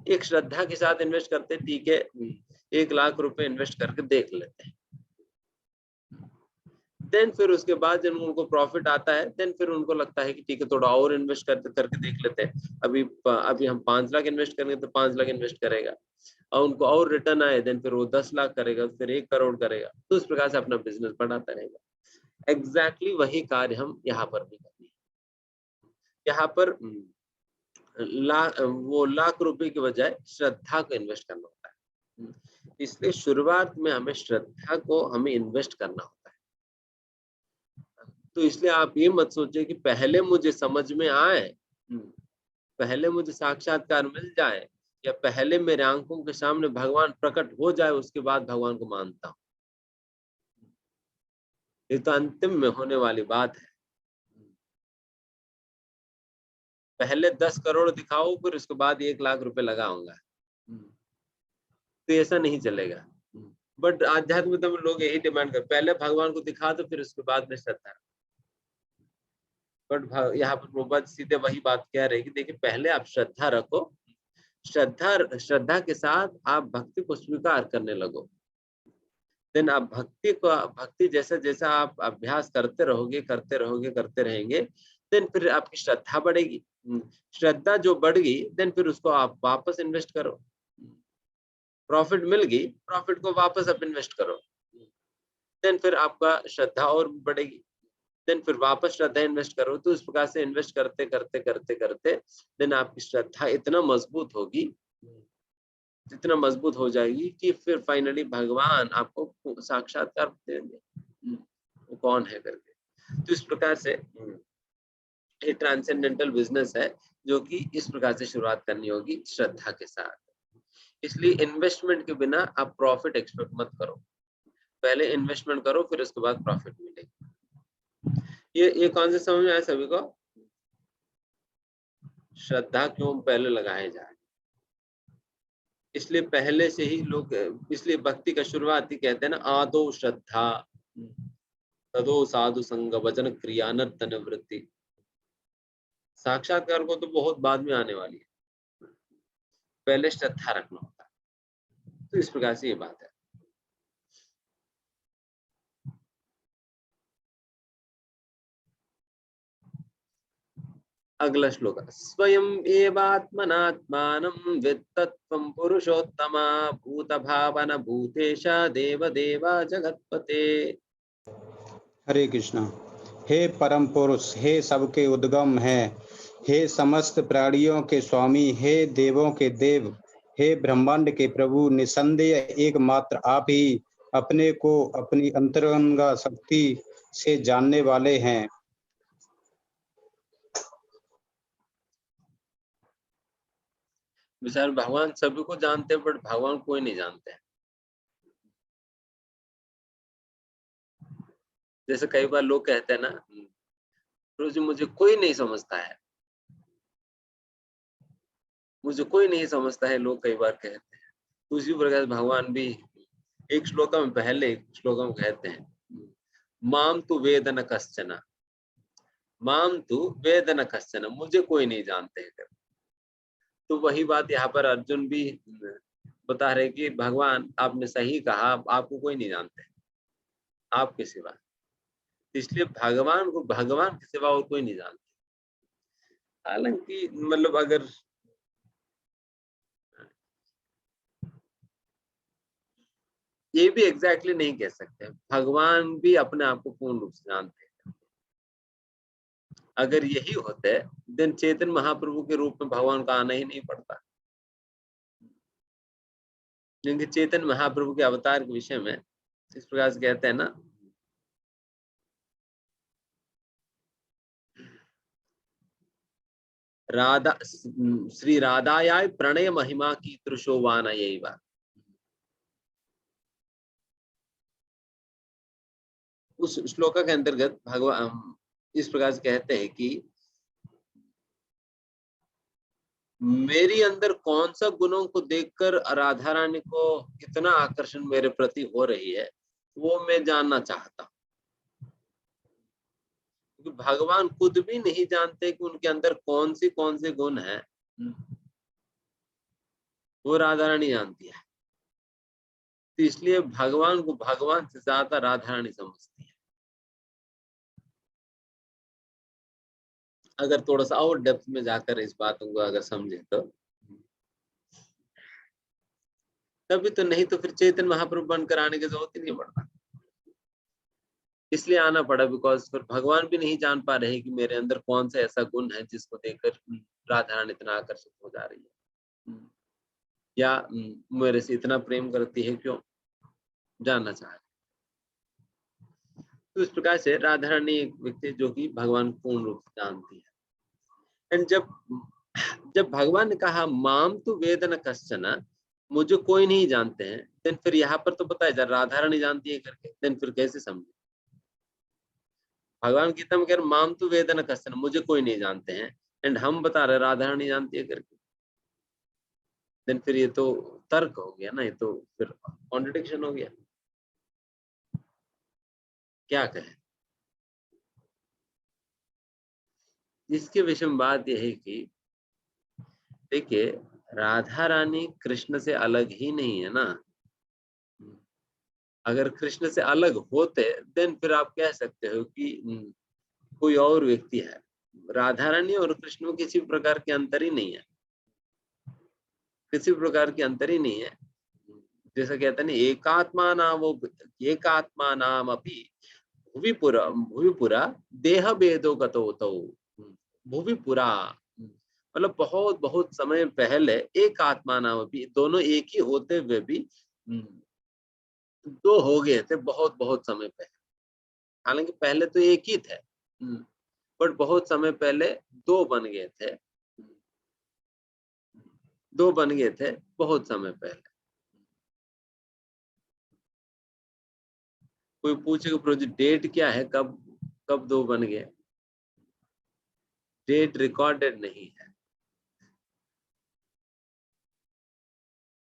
एक श्रद्धा के साथ इन्वेस्ट करते, ठीक है 1 लाख रुपए इन्वेस्ट करके देख लेते हैं। देन फिर उसके बाद जब उनको प्रॉफिट आता है, देन फिर उनको लगता है कि ठीक है थोड़ा और इन्वेस्ट करके देख लेते हैं। अभी हम 5 लाख इन्वेस्ट करेंगे तो 5 लाख इन्वेस्ट करेगा, और उनको और रिटर्न आए, देन फिर वो 10 लाख करेगा, फिर 1 करोड़ करेगा। तो इस प्रकार से अपना बिजनेस बढ़ाता रहेगा। एग्जैक्टली वही कार्य हम यहाँ पर भी करते हैं। यहाँ पर वो लाख रुपए की बजाय श्रद्धा को इन्वेस्ट करना होता है। इसलिए शुरुआत में हमें श्रद्धा को हमें इन्वेस्ट करना होता है। तो इसलिए आप ये मत सोचिए कि पहले मुझे समझ में आए, पहले मुझे साक्षात्कार मिल जाए, या पहले मेरे आंखों के सामने भगवान प्रकट हो जाए, उसके बाद भगवान को मानता हूं। ये तो अंतिम में होने वाली बात है। पहले 10 करोड़ दिखाओ, फिर उसके बाद 1 लाख रुपए लगाऊंगा, तो ऐसा नहीं चलेगा। बट आध्यात्मिकता में लोग यही डिमांड कर, पहले भगवान को दिखा दो, फिर उसके बाद में श्रद्धा। बट यहाँ पर प्रभुपाद सीधे वही बात कह रहे हैं कि देखिए पहले आप श्रद्धा रखो, श्रद्धा के साथ आप भक्ति को स्वीकार करने लगो। देन आप भक्ति जैसा जैसा आप अभ्यास करते रहेंगे, देन फिर आपकी श्रद्धा बढ़ेगी। श्रद्धा जो बढ़ गई, देन फिर उसको आप वापस इन्वेस्ट करो। प्रॉफिट मिल गई, प्रॉफिट को वापस आप इन्वेस्ट करो, देन फिर आपका श्रद्धा और बढ़ेगी। देन फिर वापस श्रद्धा इन्वेस्ट करो। तो इस प्रकार से इन्वेस्ट करते करते करते करते देन आपकी श्रद्धा इतना मजबूत होगी, इतना मजबूत हो जाएगी कि फिर फाइनली भगवान आपको साक्षात्कार देंगे वो कौन है करके। तो इस प्रकार से ये ट्रांसेंडेंटल बिजनेस है जो कि इस प्रकार से शुरुआत करनी होगी श्रद्धा के साथ। इसलिए इन्वेस्टमेंट के बिना आप प्रॉफिट एक्सपेक्ट मत करो, पहले इन्वेस्टमेंट करो, फिर उसके बाद प्रॉफिट मिलेगा। ये कौन से समझ में आया सभी को? श्रद्धा क्यों पहले लगाए जाए, इसलिए पहले से ही लोग, इसलिए भक्ति का शुरुआत ही कहते हैं ना, आदो श्रद्धा तदो साधु संग वचन क्रिया नर्त निवृत्ति। साक्षात्कार को तो बहुत बाद में आने वाली है, पहले श्रद्धा रखना होता है। तो इस प्रकार से ये बात है। अगला श्लोक, स्वयं एवात्मनात्मानं वित्तत्वं पुरुषोत्तमा भूत भावन भूतेश देव देवा जगतपते। हरे कृष्णा। हे परम पुरुष, हे सबके उद्गम है, हे समस्त प्राणियों के स्वामी, हे देवों के देव, हे ब्रह्मांड के प्रभु, निसंदेह एकमात्र आप ही अपने को अपनी अंतरंग शक्ति से जानने वाले हैं। विचार भगवान सभी को जानते हैं, बट भगवान कोई नहीं जानते। जैसे कई बार लोग कहते हैं ना, रोज मुझे कोई नहीं समझता है, मुझे कोई नहीं समझता है, लोग कई बार कहते हैं। उसी प्रकार भगवान भी एक श्लोक में, पहले श्लोक में कहते हैं, माम तु वेदन कश्चन, माम तु वेदन कश्चन, मुझे कोई नहीं जानते है। तो वही बात यहाँ पर अर्जुन भी बता रहे कि भगवान आपने सही कहा, आपको कोई नहीं जानते आपके सिवा। इसलिए भगवान को भगवान के सिवा और कोई नहीं जानते। हालांकि मतलब अगर ये भी एग्जैक्टली नहीं कह सकते, भगवान भी अपने आप को पूर्ण रूप से जानते हैं। अगर यही होते देन चेतन महाप्रभु के रूप में भगवान का आना ही नहीं पड़ता। क्योंकि चेतन महाप्रभु के अवतार के विषय में इस प्रकार से कहते हैं ना, राधा श्री राधायाय प्रणय महिमा की त्रिशोवान यही बात। उस श्लोक के अंतर्गत भगवान इस प्रकार से कहते हैं कि मेरी अंदर कौन सा गुणों को देखकर राधा रानी को इतना आकर्षण मेरे प्रति हो रही है, वो मैं जानना चाहता हूँ। क्योंकि भगवान खुद भी नहीं जानते कि उनके अंदर कौन से गुण हैं, वो राधा रानी जानती है। तो इसलिए भगवान को भगवान से ज्यादा राधा रानी समझती है। अगर थोड़ा सा और डेप्थ में जाकर इस बातों को अगर समझे तो तभी तो, नहीं तो फिर चैतन्य महाप्रभु बनकर आने की जरूरत ही नहीं पड़ता। इसलिए आना पड़ा बिकॉज फिर भगवान भी नहीं जान पा रहे कि मेरे अंदर कौन सा ऐसा गुण है जिसको देखकर राधा रानी इतना आकर्षित हो जा रही है, या मेरे से इतना प्रेम करती है, क्यों जानना चाह रहे। तो इस प्रकार से राधा रानी एक व्यक्ति जो कि भगवान पूर्ण रूप से जानती है। एंड जब भगवान ने कहा माम तो वेद न कश्चन, मुझे कोई नहीं जानते हैं, देन फिर यहाँ पर तो बताया जा राधा रानी जानती है करके, देन फिर कैसे समझे। भगवान गीता में कह रहे माम तो वेद न कश्चन, मुझे कोई नहीं जानते हैं, एंड हम बता रहे राधा रानी जानती है करके, देन फिर ये तो तर्क हो गया ना, ये तो फिर कॉन्ट्रडिक्शन हो गया। क्या कहें इसके विषय में। बात यह है कि देखिए राधा रानी कृष्ण से अलग ही नहीं है ना। अगर कृष्ण से अलग होते देन फिर आप कह सकते हो कि कोई और व्यक्ति है। राधा रानी और कृष्ण में किसी प्रकार के अंतर ही नहीं है, किसी प्रकार के अंतर ही नहीं है। जैसा कहते हैं ना एकात्मा नाम अपि भुविपुरा देह भेदो गतो तौ। भुविपुरा मतलब बहुत बहुत समय पहले एक आत्मा नाम अपि, दोनों एक ही होते हुए भी दो हो गए थे बहुत बहुत समय पहले। हालांकि पहले तो एक ही थे, बट बहुत समय पहले दो बन गए थे, दो बन गए थे बहुत समय पहले। कोई पूछेगा प्रोजेक्ट डेट क्या है, कब कब दो बन गए, डेट रिकॉर्डेड नहीं है।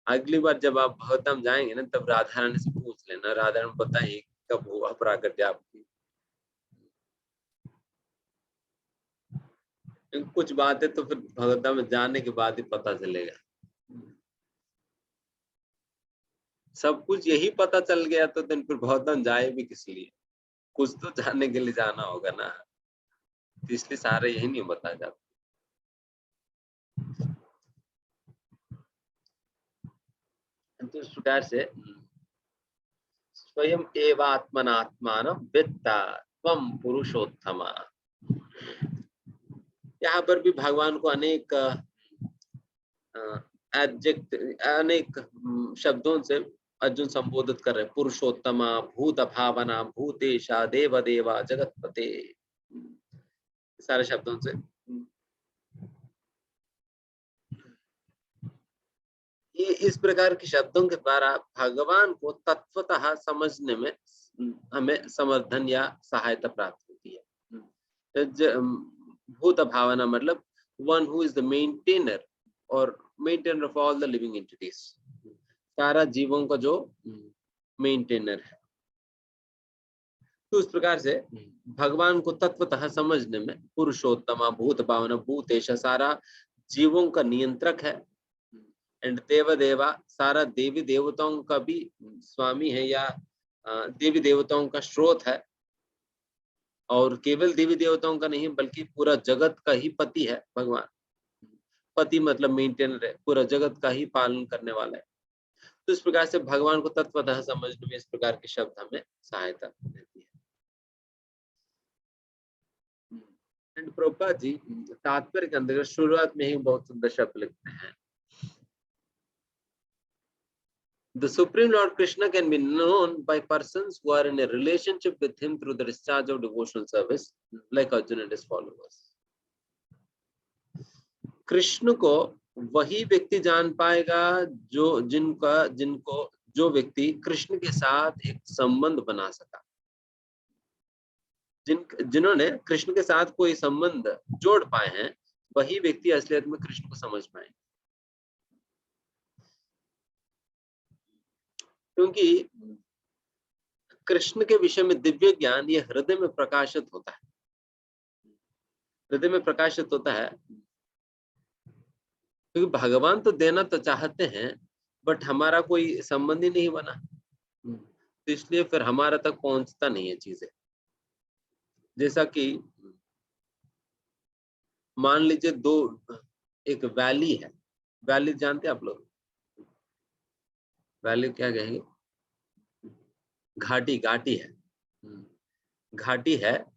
अगली बार जब आप भागवतम जाएंगे ना तब राधा रानी से पूछ लेना, राधा रानी बताइए कब हुआ प्राकट्य आपकी। कुछ बातें तो फिर भागवतम में जाने के बाद ही पता चलेगा। सब कुछ यही पता चल गया तो दिन फिर भागवतम जाए भी किस लिए, कुछ तो जानने के लिए जाना होगा ना, इसलिए सारे यही नहीं बता जाते। तो इस प्रकार से स्वयं एवात्मनात्मान वित्ता त्वं पुरुषोत्तमा। यहाँ पर भी भगवान को अनेक अनेक शब्दों से अर्जुन संबोधित कर रहे, पुरुषोत्तमा, भूत भावना, भूतेशा, देव देवा, जगतपते, सारे शब्दों से। ये इस प्रकार के शब्दों के द्वारा भगवान को तत्वतः समझने में हमें समर्थन या सहायता प्राप्त होती है। भूत भावना मतलब one who is the maintainer और maintainer of all the living entities, सारा जीवों का जो मेंटेनर है। तो इस प्रकार से भगवान को तत्वतः समझने में पुरुषोत्तमा, भूत भावना, भूतेश सारा जीवों का नियंत्रक है, एंड देव देवा सारा देवी देवताओं का भी स्वामी है या देवी देवताओं का स्रोत है, और केवल देवी देवताओं का नहीं बल्कि पूरा जगत का ही पति है भगवान। पति मतलब मेंटेनर है, पूरा जगत का ही पालन करने वाला है। तो इस प्रकार से भगवान को तत्वतः समझने में इस प्रकार के शब्द हमें सहायता देती है। एंड प्रभुपाद जी तात्पर्य के अंदर शुरुआत में ही बहुत सुंदर शब्द लिखते हैं, The Supreme Lord Krishna can be known by persons who are in a relationship with him through the discharge of devotional service, like Arjuna and his followers. Krishna को वही व्यक्ति जान पाएगा जो व्यक्ति कृष्ण के साथ एक संबंध बना सका, जिन्होंने कृष्ण के साथ कोई संबंध जोड़ पाए हैं, वही व्यक्ति असलियत में कृष्ण को समझ पाए। क्योंकि कृष्ण के विषय में दिव्य ज्ञान ये हृदय में प्रकाशित होता है, हृदय में प्रकाशित होता है। क्योंकि भगवान तो देना तो चाहते हैं बट हमारा कोई संबंध ही नहीं बना, तो इसलिए फिर हमारा तक पहुंचता नहीं है चीजें। जैसा कि मान लीजिए दो, एक वैली है, वैली जानते हैं आप लोग, वैली क्या कहेंगे, घाटी, घाटी है, घाटी है।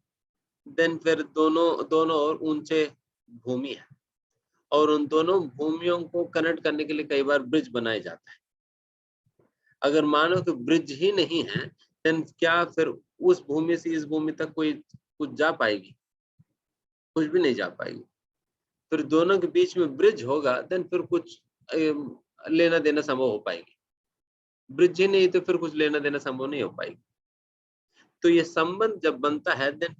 देन फिर दोनों और ऊंचे भूमि है, और उन दोनों भूमियों को कनेक्ट करने के लिए कई बार ब्रिज बनाए जाता है। अगर मानो कि ब्रिज ही नहीं है, देन क्या फिर उस भूमि से इस भूमि तक कोई कुछ जा पाएगी? कुछ भी नहीं जा पाएगी। फिर दोनों के बीच में ब्रिज होगा, देन फिर कुछ लेना देना संभव हो पाएगी। ब्रिज ही नहीं तो फिर कुछ लेना देना संभव नहीं हो पाएगी। तो ये संबंध जब बनता है, देन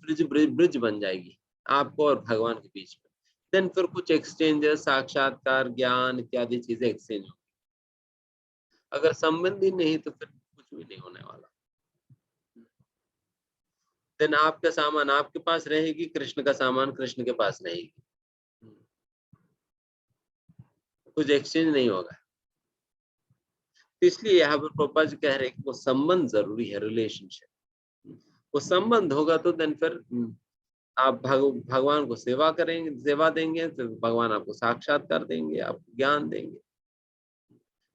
ब्रिज बन जाएगी आपको और भगवान के बीच में। देन फिर कुछ एक्सचेंज, साक्षात्कार, ज्ञान इत्यादि चीजें एक्सचेंज होंगी। अगर संबंध ही नहीं तो फिर कुछ भी नहीं होने वाला। देन आपका सामान आपके पास रहेगी, कृष्ण का सामान कृष्ण के पास रहेगी, कुछ एक्सचेंज नहीं होगा। तो इसलिए यहाँ पर प्रभुपाद जी कह रहे हैं कि वो संबंध जरूरी है, रिलेशनशिप। वो संबंध होगा तो देन फिर आप भगवान को सेवा करेंगे, सेवा देंगे तो भगवान आपको साक्षात्कार देंगे, आपको ज्ञान देंगे।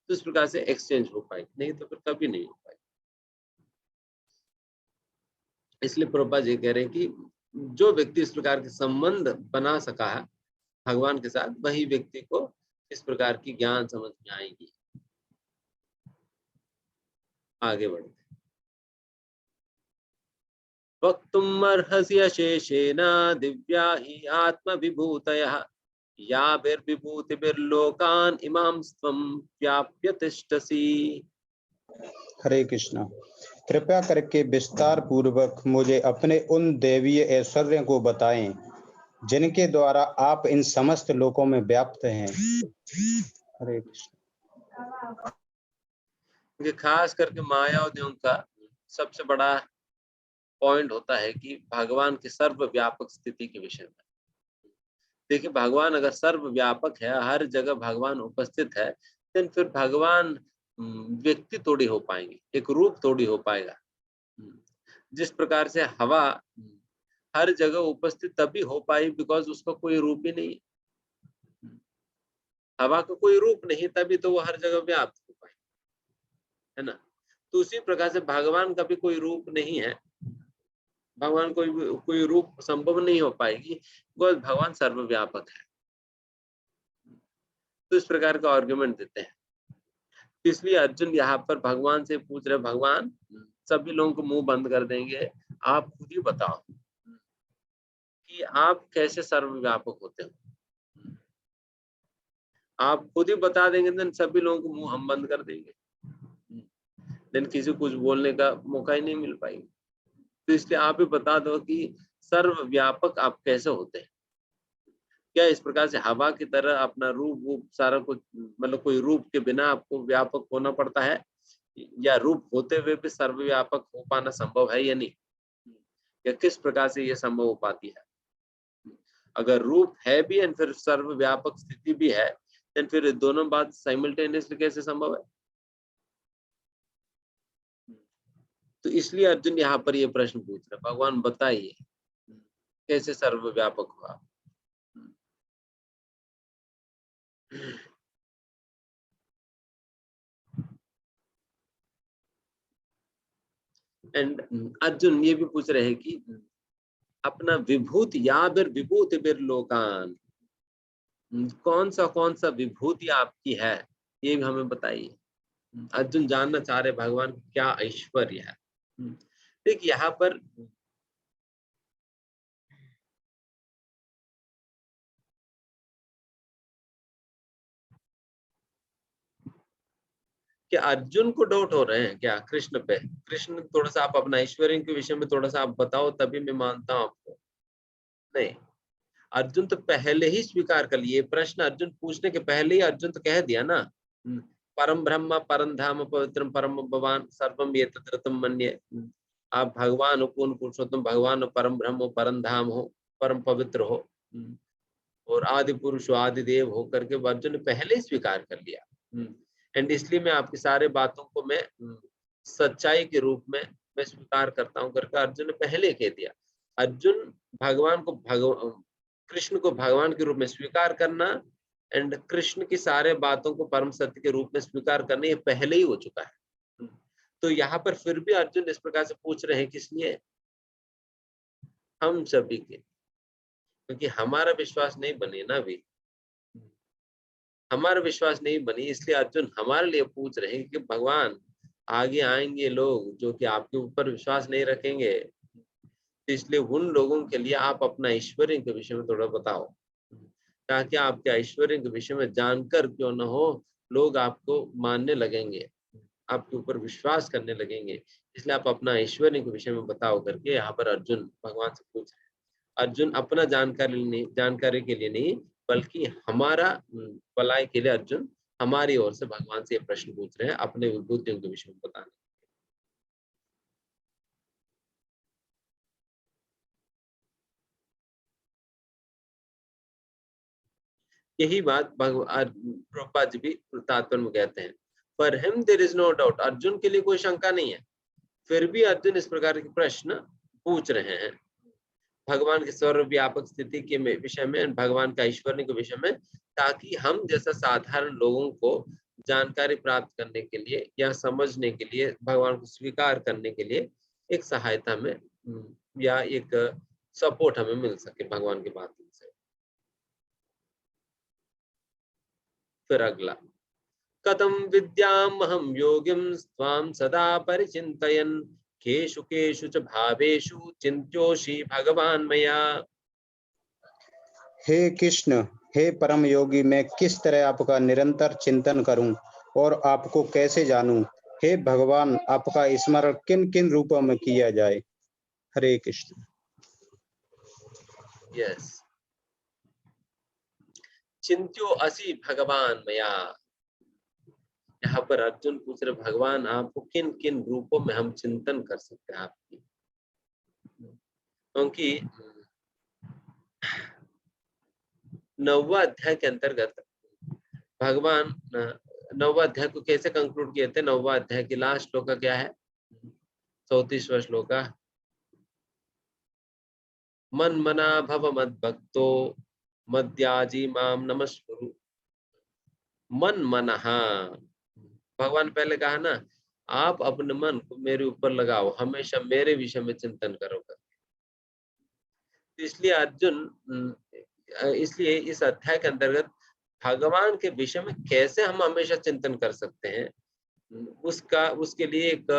तो इस प्रकार से एक्सचेंज हो पाएगी, नहीं तो फिर कभी नहीं हो पाएगी। इसलिए प्रभुपाद जी कह रहे हैं कि जो व्यक्ति इस प्रकार के संबंध बना सका है भगवान के साथ, वही व्यक्ति को इस प्रकार की ज्ञान समझ में आएगी। आगे बढ़ते, वक्तुम् अर्हसि अशेषेण दिव्या हि आत्मविभूतयः याभिर्विभूतिभिर्लोकान् इमां त्वं व्याप्य तिष्ठसि। हरे कृष्णा। कृपया करके विस्तार पूर्वक मुझे अपने उन देवीय ऐश्वर्य को बताएं जिनके द्वारा आप इन समस्त लोकों में व्याप्त हैं। हरे कृष्ण। खास करके मायावतियों का सबसे बड़ा पॉइंट होता है कि भगवान की सर्वव्यापक स्थिति के विषय में। देखिए, भगवान अगर सर्वव्यापक है, हर जगह भगवान उपस्थित है, तो फिर भगवान व्यक्ति थोड़ी हो पाएंगे, एक रूप थोड़ी हो पाएगा। जिस प्रकार से हवा हर जगह उपस्थित तभी हो पाई बिकॉज उसका कोई रूप ही नहीं, हवा का कोई रूप नहीं, तभी तो वो हर जगह व्याप्त हो पाई, है ना। तो उसी प्रकार से भगवान का भी कोई रूप नहीं है, भगवान कोई रूप संभव नहीं हो पाएगी बिकॉज भगवान सर्वव्यापक है। तो इस प्रकार का आर्गुमेंट देते हैं। इसलिए अर्जुन यहाँ पर भगवान से पूछ रहे, भगवान सभी लोगों को मुंह बंद कर देंगे, आप खुद ही बताओ कि आप कैसे सर्वव्यापक होते हो। आप खुद ही बता देंगे देन सभी लोगों को मुंह हम बंद कर देंगे, देन किसी को कुछ बोलने का मौका ही नहीं मिल पाएगी। तो इसलिए आप ही बता दो कि सर्वव्यापक आप कैसे होते हैं। क्या इस प्रकार से हवा की तरह अपना रूप सारा कुछ, मतलब कोई रूप के बिना आपको व्यापक होना पड़ता है, या रूप होते हुए भी सर्वव्यापक हो पाना संभव है या नहीं, या किस प्रकार से ये संभव हो पाती है। अगर रूप है भी एंड फिर सर्वव्यापक स्थिति भी है, देन फिर दोनों बात साइमल्टेनियसली कैसे संभव है। तो इसलिए अर्जुन यहाँ पर ये प्रश्न पूछ रहे, भगवान बताइए कैसे सर्वव्यापक हुआ। एंड अर्जुन ये भी पूछ रहे हैं कि अपना विभूति या बिर विभूति बिर लोकान, कौन सा विभूति आपकी है, ये भी हमें बताइए। अर्जुन जानना चाह रहे भगवान क्या ऐश्वर्य है। देखिए यहाँ पर क्या अर्जुन को डाउट हो रहे हैं क्या कृष्ण पे? कृष्ण थोड़ा सा आप अपना ऐश्वर्य के विषय में थोड़ा सा आप बताओ, तभी मैं मानता हूं आपको। नहीं, अर्जुन तो पहले ही स्वीकार कर लिए प्रश्न। अर्जुन पूछने के पहले ही अर्जुन तो कह दिया ना, परम ब्रह्म परम धाम पवित्रम परम भगवान सर्वम एतत् ऋतं मन्ये। आप भगवान हो, पूर्ण पुरुषोत्तम भगवान हो, परम ब्रह्म हो, परम धाम हो, परम पवित्र हो, और आदि पुरुष हो, आदि देव हो करके अर्जुन ने पहले ही स्वीकार कर लिया। एंड इसलिए मैं आपकी सारे बातों को मैं सच्चाई के रूप में मैं स्वीकार करता हूं करके अर्जुन ने पहले कह दिया। अर्जुन भगवान को कृष्ण को भगवान के रूप में स्वीकार करना एंड कृष्ण की सारे बातों को परम सत्य के रूप में स्वीकार करना, ये पहले ही हो चुका है। तो यहाँ पर फिर भी अर्जुन इस प्रकार से पूछ रहे हैं, किस लिए? हम सभी के, क्योंकि हमारा विश्वास नहीं बने ना अभी, हमारा विश्वास नहीं बनी, इसलिए अर्जुन हमारे लिए पूछ रहे हैं कि भगवान आगे आएंगे लोग जो कि आपके ऊपर विश्वास नहीं रखेंगे, तो इसलिए उन लोगों के लिए आप अपना ऐश्वर्य के विषय में थोड़ा बताओ, ताकि आपके ऐश्वर्य के विषय में जानकर क्यों न हो लोग आपको मानने लगेंगे, आपके ऊपर विश्वास करने लगेंगे। इसलिए आप अपना ऐश्वर्य के विषय में बताओ करके यहाँ पर अर्जुन भगवान से पूछ रहे हैं। अर्जुन अपना जानकारी के लिए नहीं, बल्कि हमारा भलाई के लिए अर्जुन हमारी ओर से भगवान से ये प्रश्न पूछ रहे हैं, अपने विभूतियों के विषय में बताने। यही बात प्रभुपाद जी भी तात्पर्य में कहते हैं, for him there is no doubt, Arjun के लिए कोई शंका नहीं है, फिर भी अर्जुन इस प्रकार के प्रश्न पूछ रहे हैं भगवान की सर्वव्यापक स्थिति के विषय में, भगवान का ऐश्वर्य के विषय में, ताकि हम जैसा साधारण लोगों को जानकारी प्राप्त करने के लिए या समझने के लिए, भगवान को स्वीकार करने के लिए एक सहायता में या एक सपोर्ट हमें मिल सके भगवान के माध्यम से। फिर अगला, कथम विद्यामहं योगिं त्वां सदा परिचिन्तयन् केषु केषु च भावेषु चिन्त्योषि भगवान मया। हे कृष्ण, हे परम योगी, मैं किस तरह आपका निरंतर चिंतन करूं और आपको कैसे जानूं? हे भगवान, आपका स्मरण किन किन रूपों में किया जाए? हरे कृष्ण। यस, चिंत्यो असि भगवान मया। यहाँ पर अर्जुन पूछ रहे, भगवान आपको किन किन रूपों में हम चिंतन कर सकते हैं आपकी, क्योंकि 9वां अध्याय के अंतर्गत भगवान 9वां अध्याय को कैसे कंक्लूड किए थे? 9वां अध्याय की लास्ट श्लोक क्या है? 34वां श्लोक, मन मना भव मद भक्तो मद्याजी माम नमस्कुरु। मन मना, भगवान पहले कहा ना, आप अपने मन को मेरे ऊपर लगाओ, हमेशा मेरे विषय में चिंतन करो। इसलिए अर्जुन, इसलिए इस अध्याय के अंतर्गत भगवान के विषय में कैसे हम हमेशा चिंतन कर सकते हैं, उसके लिए एक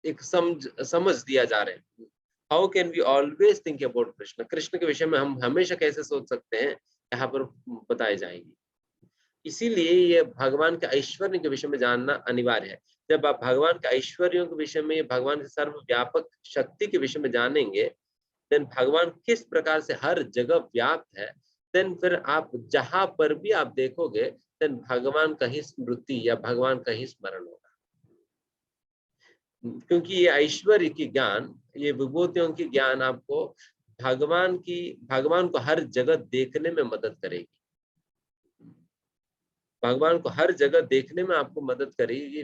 एक समझ दिया जा रहा है। How can we always think about Krishna, Krishna के विषय में हम हमेशा कैसे सोच सकते हैं, यहाँ पर बताए जाएंगे। इसीलिए ये भगवान के ऐश्वर्य के विषय में जानना अनिवार्य है। जब आप भगवान के ऐश्वर्यों के विषय में, भगवान के सर्वव्यापक शक्ति के विषय में जानेंगे, देन भगवान किस प्रकार से हर जगह व्याप्त है, देन फिर आप जहां पर भी आप देखोगे, देन भगवान का ही स्मृति या भगवान का ही स्मरण होगा। क्योंकि ये ऐश्वर्य की ज्ञान, ये विभूतियों की ज्ञान आपको भगवान को हर जगह देखने में मदद करेगी, भगवान को हर जगह देखने में आपको मदद करेगी,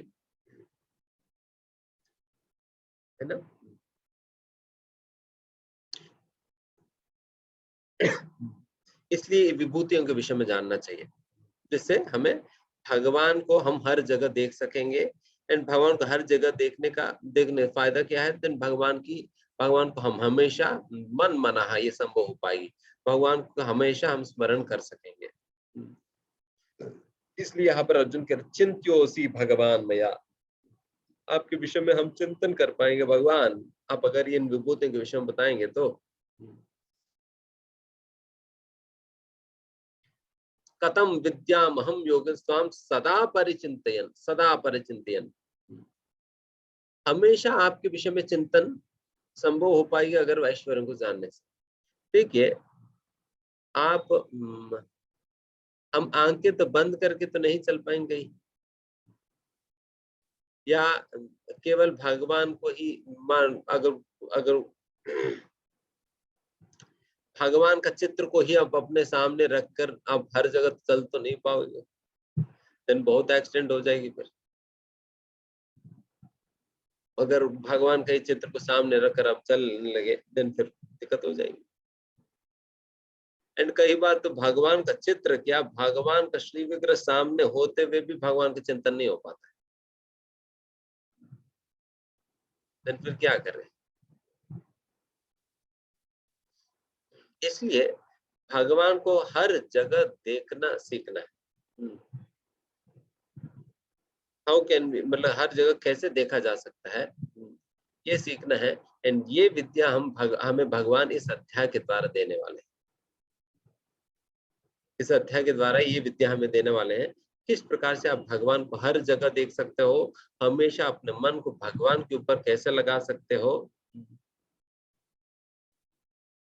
है ना। इसलिए विभूतियों के विषय में जानना चाहिए, जिससे हमें भगवान को हम हर जगह देख सकेंगे। एंड भगवान को हर जगह देखने फायदा क्या है? देन भगवान को हम हमेशा मन मना, ये संभव हो पाएगी, भगवान को हमेशा हम स्मरण कर सकेंगे। इसलिए यहाँ पर अर्जुन के चिंत्योसी भगवान मया, आपके विषय में हम चिंतन कर पाएंगे भगवान, आप अगर इन विभूतियों के विषय में बताएंगे तो। कथम विद्यामहं योगिस्त्वां सदा परिचिन्तयन्, सदा परिचिन्तयन्, हमेशा आपके विषय में चिंतन संभव हो पाएगी अगर ऐश्वर्य को जानने से। देखिए, आप हम आंखें तो बंद करके तो नहीं चल पाएंगे, या केवल भगवान को ही अगर भगवान का चित्र को ही आप अपने सामने रखकर आप हर जगह चल तो नहीं पाओगे, देन बहुत एक्सीडेंट हो जाएगी। फिर अगर भगवान के चित्र को सामने रखकर आप चलने लगे, देन फिर दिक्कत हो जाएगी। एंड कई बार तो भगवान का चित्र क्या, भगवान का श्री विग्रह सामने होते हुए भी भगवान का चिंतन नहीं हो पाता है, देन फिर क्या करें। इसलिए भगवान को हर जगह देखना सीखना है। हाउ कैन बी, मतलब हर जगह कैसे देखा जा सकता है, ये सीखना है। एंड ये विद्या हमें भगवान इस अध्याय के द्वारा देने वाले हैं। इस अध्याय के द्वारा ये विद्या हमें देने वाले हैं, किस प्रकार से आप भगवान को हर जगह देख सकते हो, हमेशा अपने मन को भगवान के ऊपर कैसे लगा सकते हो।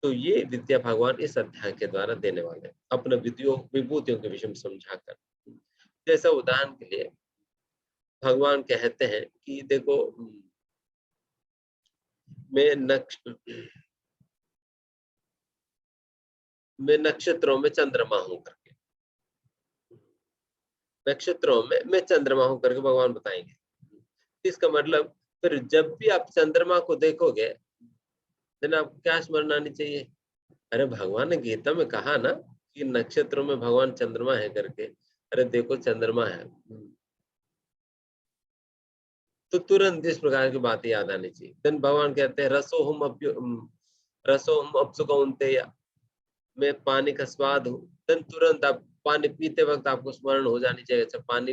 तो ये विद्या भगवान इस अध्याय के द्वारा देने वाले हैं, अपने विभूतियों के विषय में समझाकर। जैसा उदाहरण के लिए भगवान कहते हैं कि देखो, मैं नक्षत्रों में चंद्रमा हूं करके, नक्षत्रों में मैं चंद्रमा हूं करके भगवान बताएंगे। इसका मतलब फिर जब भी आप चंद्रमा को देखोगे देन आपको क्या स्मरण आनी चाहिए, अरे भगवान ने गीता में कहा ना कि नक्षत्रों में भगवान चंद्रमा है करके, अरे देखो चंद्रमा है। तो तुरंत इस प्रकार की बातें याद आनी चाहिए। देन भगवान कहते हैं रसोहम अपसुकौन्तेय, मैं पानी का स्वाद हूँ। देन तुरंत आप पानी पीते वक्त आपको स्मरण हो जानी चाहिए, अच्छा पानी,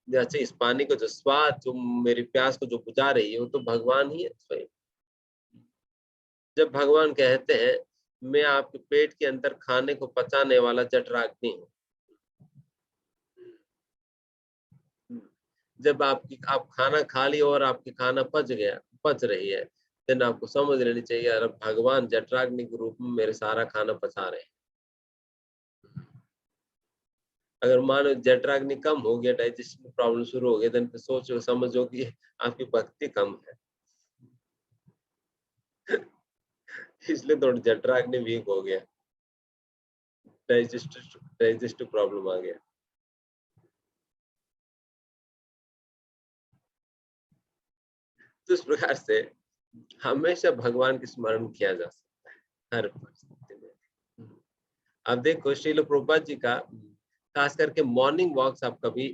अच्छा इस पानी का जो स्वाद, जो मेरी प्यास को जो बुझा रही है, वो तो भगवान ही है स्वयं। जब भगवान कहते हैं मैं आपके पेट के अंदर खाने को पचाने वाला जठराग्नि हूँ, जब आप खाना खा लिया और आपकी खाना पच रही है, देन आपको समझ लेनी चाहिए अरे भगवान जठराग्नि के रूप में मेरे सारा खाना पचा रहे हैं। अगर मानो जठराग्नि कम हो गया, डाइजेशन प्रॉब्लम शुरू हो गया, देन फिर सोचो समझो कि आपकी भक्ति कम है। इसलिए थोड़ी जठराग्नि वीक हो गया, डाइजेस्टिव प्रॉब्लम आ गया। तो इस प्रकार से हमेशा भगवान की स्मरण किया जा सकता है हर परिस्थिति में। अब देखो श्रील प्रभुपाद जी का खास करके मॉर्निंग वॉक्स, आप कभी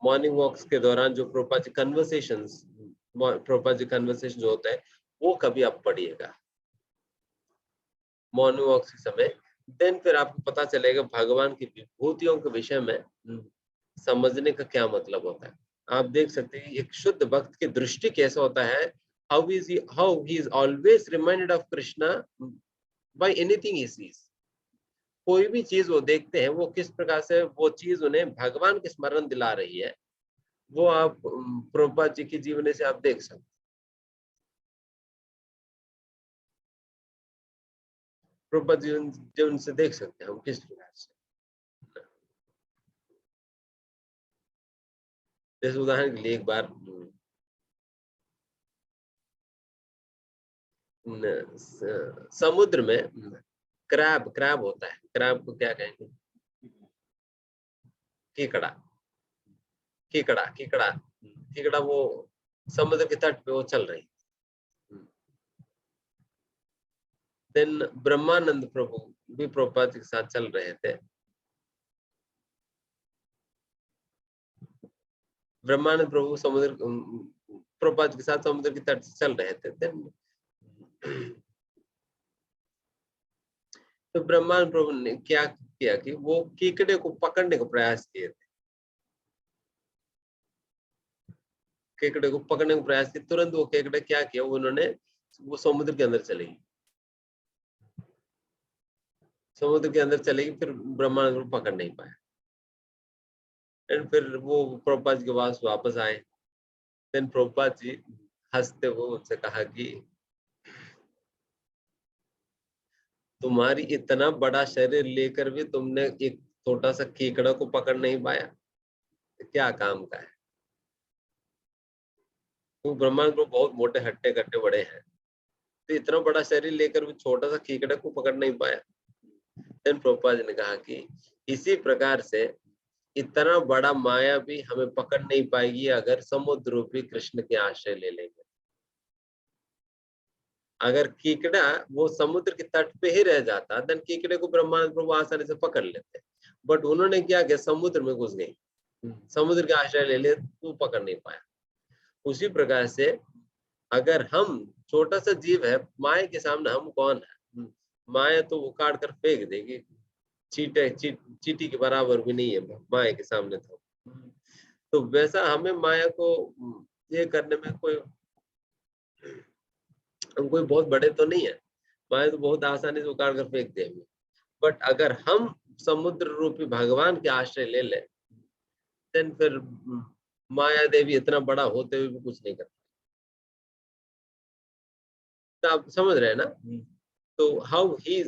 मॉर्निंग वॉक्स के दौरान जो प्रभुपाद जी कन्वर्सेशन जो होता है वो कभी आप पढ़िएगा मॉर्निंग वॉक्स के समय। देन फिर आपको पता चलेगा भगवान की विभूतियों के विषय में समझने का क्या मतलब होता है। आप देख सकते हैं एक शुद्ध भक्त की दृष्टि कैसा होता है, how he is always reminded of Krishna by anything he sees। कोई भी चीज वो देखते हैं, वो किस प्रकार से वो चीज उन्हें भगवान की स्मरण दिला रही है, वो आप प्रभुपाद जी की जीवनी से आप देख सकते हैं। प्रभुपाद जीवन से देख सकते हैं हम किस प्रकार से। जैसे उदाहरण के लिए एक बार समुद्र में क्रैब होता है, क्रैब को क्या कहेंगे, कीकड़ा, वो समुद्र के तट पे वो चल रही। देन ब्रह्मानंद प्रभु भी प्रभुपाद के साथ चल रहे थे। ब्रह्मानंद प्रभु प्रभुपाद के साथ समुद्र के तट से चल रहे थे। देन तो ब्रह्मानंद प्रभु ने क्या किया कि वो कीकड़े को पकड़ने का प्रयास किए थे, केकड़े को पकड़ने का प्रयास किया। तुरंत वो केकड़े क्या किया, उन्होंने वो समुद्र के अंदर चलेगी, फिर ब्रह्मानंद को पकड़ नहीं पाया। एंड फिर वो प्रभुपाद के पास वापस आए। देन प्रभुपाद जी हंसते हुए उनसे कहा कि तुम्हारी इतना बड़ा शरीर लेकर भी तुमने एक छोटा सा केकड़ा को पकड़ नहीं पाया, क्या काम का है। तो ब्रह्मांड को बहुत मोटे हट्टे कट्टे बड़े हैं, तो इतना बड़ा शरीर लेकर भी छोटा सा कीकड़ा को पकड़ नहीं पाया। देन प्रभुपाद जी ने कहा कि इसी प्रकार से इतना बड़ा माया भी हमें पकड़ नहीं पाएगी अगर समुद्र रूपी कृष्ण के आश्रय ले लेंगे। अगर कीकड़ा वो समुद्र के तट पे ही रह जाता, देन कीकड़े को ब्रह्मानंद प्रभु आसानी से पकड़ लेते, बट उन्होंने क्या किया, समुद्र में घुस गए, समुद्र का आश्रय ले लिया, तो पकड़ नहीं पाया। उसी प्रकार से अगर हम छोटा सा जीव है, माया के सामने हम कौन है, माया तो वो काट कर फेंक देगी, चीटी के बराबर भी नहीं है माया के सामने। तो वैसा हमें माया को ये करने में हम कोई बहुत बड़े तो नहीं है, माया तो बहुत आसानी से उखाड़ कर फेंक देंगे। बट अगर हम समुद्र रूपी भगवान के आश्रय ले ले, देन फिर माया देवी इतना बड़ा होते हुए भी कुछ नहीं करती। तो आप समझ रहे हैं ना? तो हाउ ही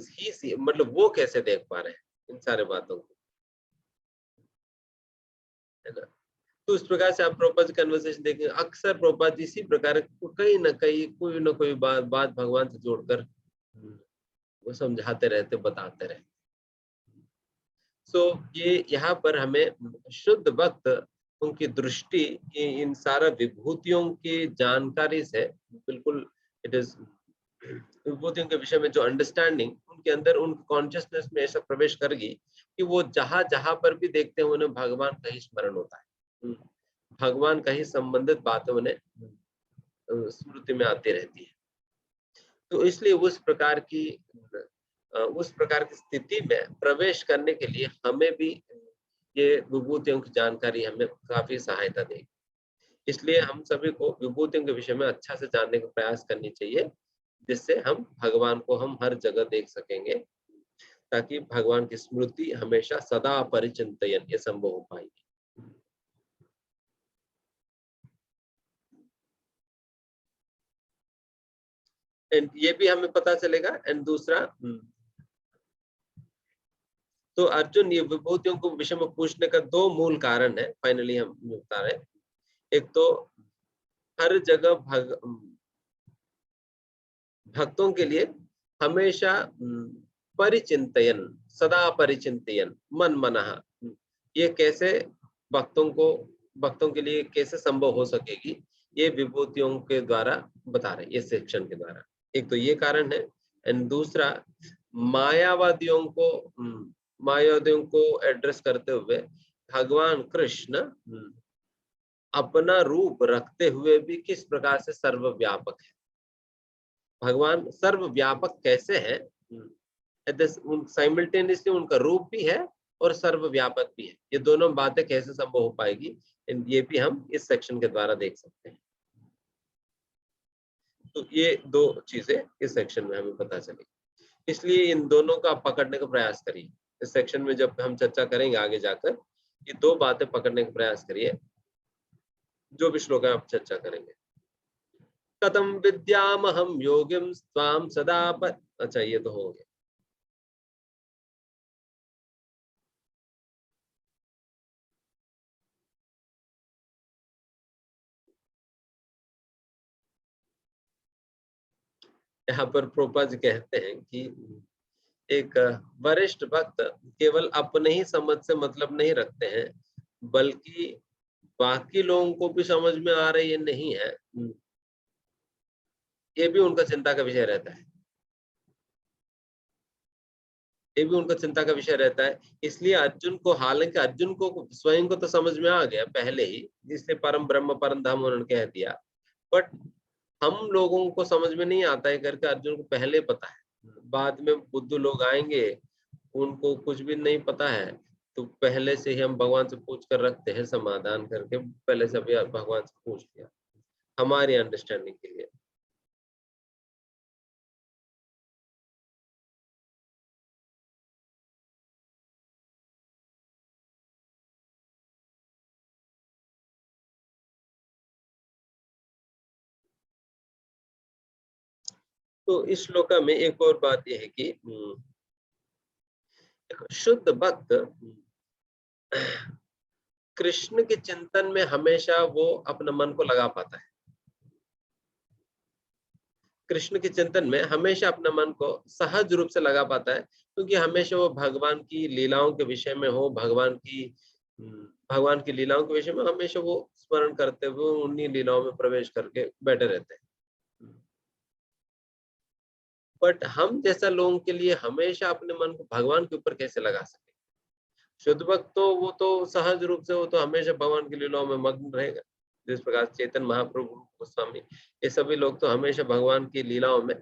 मतलब वो कैसे देख पा रहे हैं इन सारे बातों को, है ना? तो इस प्रकार से आप प्रभुपाद कन्वर्सेशन देखेंगे, अक्सर प्रभुपाद इसी प्रकार कहीं ना कहीं कोई ना कोई बात भगवान से जोड़कर वो समझाते रहते, बताते रहते। सो ये यहाँ पर हमें शुद्ध भक्त उनकी दृष्टि इन सारा विभूतियों की जानकारी से बिल्कुल, इट इज विभूतियों के विषय में जो अंडरस्टैंडिंग उनके अंदर, उन कॉन्शियसनेस में ऐसा प्रवेश करेगी कि वो जहां जहां पर भी देखते हैं उन्हें भगवान का ही स्मरण होता है, भगवान का ही संबंधित बातें उन्हें स्मृति में आती रहती है। तो इसलिए उस प्रकार की स्थिति में प्रवेश करने के लिए हमें भी ये विभूतियों की जानकारी हमें काफी सहायता देगी। इसलिए हम सभी को विभूतियों के विषय में अच्छा से जानने का प्रयास करनी चाहिए, जिससे हम भगवान को हम हर जगह देख सकेंगे, ताकि भगवान की स्मृति हमेशा सदा परिचिंतन ये संभव हो पाएगी। एंड ये भी हमें पता चलेगा। एंड दूसरा, तो अर्जुन ये विभूतियों को विषय में पूछने का दो मूल कारण है, फाइनली हम बता रहे हैं। एक तो हर जगह भक्तों के लिए हमेशा परिचिंतन, सदा परिचिंतन, मन मनः, ये कैसे भक्तों के लिए कैसे संभव हो सकेगी, ये विभूतियों के द्वारा बता रहे, ये सेक्शन के द्वारा। एक तो ये कारण है। एंड दूसरा, मायावादियों को एड्रेस करते हुए भगवान कृष्ण अपना रूप रखते हुए भी किस प्रकार से सर्वव्यापक है, भगवान सर्वव्यापक कैसे है, साइमल्टेनियसली उनका रूप भी है और सर्वव्यापक भी है, ये दोनों बातें कैसे संभव हो पाएगी, ये भी हम इस सेक्शन के द्वारा देख सकते हैं। तो ये दो चीजें इस सेक्शन में हमें पता चली, इसलिए इन दोनों का पकड़ने का प्रयास करिए। इस सेक्शन में जब हम चर्चा करेंगे आगे जाकर, ये दो बातें पकड़ने का प्रयास करिए, जो भी श्लोक है आप चर्चा करेंगे। कथम विद्यामहम योगिम स्वाम सदा पर, अच्छा ये तो हो गया। यहाँ पर प्रभुपाद जी कहते हैं कि एक वरिष्ठ भक्त केवल अपने ही समझ से मतलब नहीं रखते हैं, बल्कि बाकी लोगों को भी समझ में आ रही है नहीं है, ये भी उनका चिंता का विषय रहता है, ये भी उनका चिंता का विषय रहता है। इसलिए अर्जुन को, हालांकि अर्जुन को स्वयं को तो समझ में आ गया पहले ही, जिससे परम ब्रह्म परम धाम उन्होंने कह दिया, बट हम लोगों को समझ में नहीं आता है करके अर्जुन को पहले पता है। बाद में बुद्धू लोग आएंगे, उनको कुछ भी नहीं पता है, तो पहले से ही हम भगवान से पूछ कर रखते हैं, समाधान करके पहले से अभी भगवान से पूछ लिया हमारी अंडरस्टैंडिंग के लिए। तो इस श्लोक में एक और बात यह है कि शुद्ध भक्त कृष्ण के चिंतन में हमेशा वो अपने मन को लगा पाता है, कृष्ण के चिंतन में हमेशा अपने मन को सहज रूप से लगा पाता है, क्योंकि हमेशा वो भगवान की लीलाओं के विषय में हो, भगवान की लीलाओं के विषय में हमेशा वो स्मरण करते हुए उन्हीं लीलाओं में प्रवेश करके बैठे रहते हैं। बट हम जैसा लोगों के लिए हमेशा अपने मन को भगवान के ऊपर कैसे लगा सके? शुद्ध भक्त तो वो तो सहज रूप से वो तो हमेशा भगवान की लीलाओं में मग्न रहेगा। जिस प्रकार चेतन महाप्रभु, गोस्वामी, ये सभी लोग तो हमेशा भगवान की लीलाओं में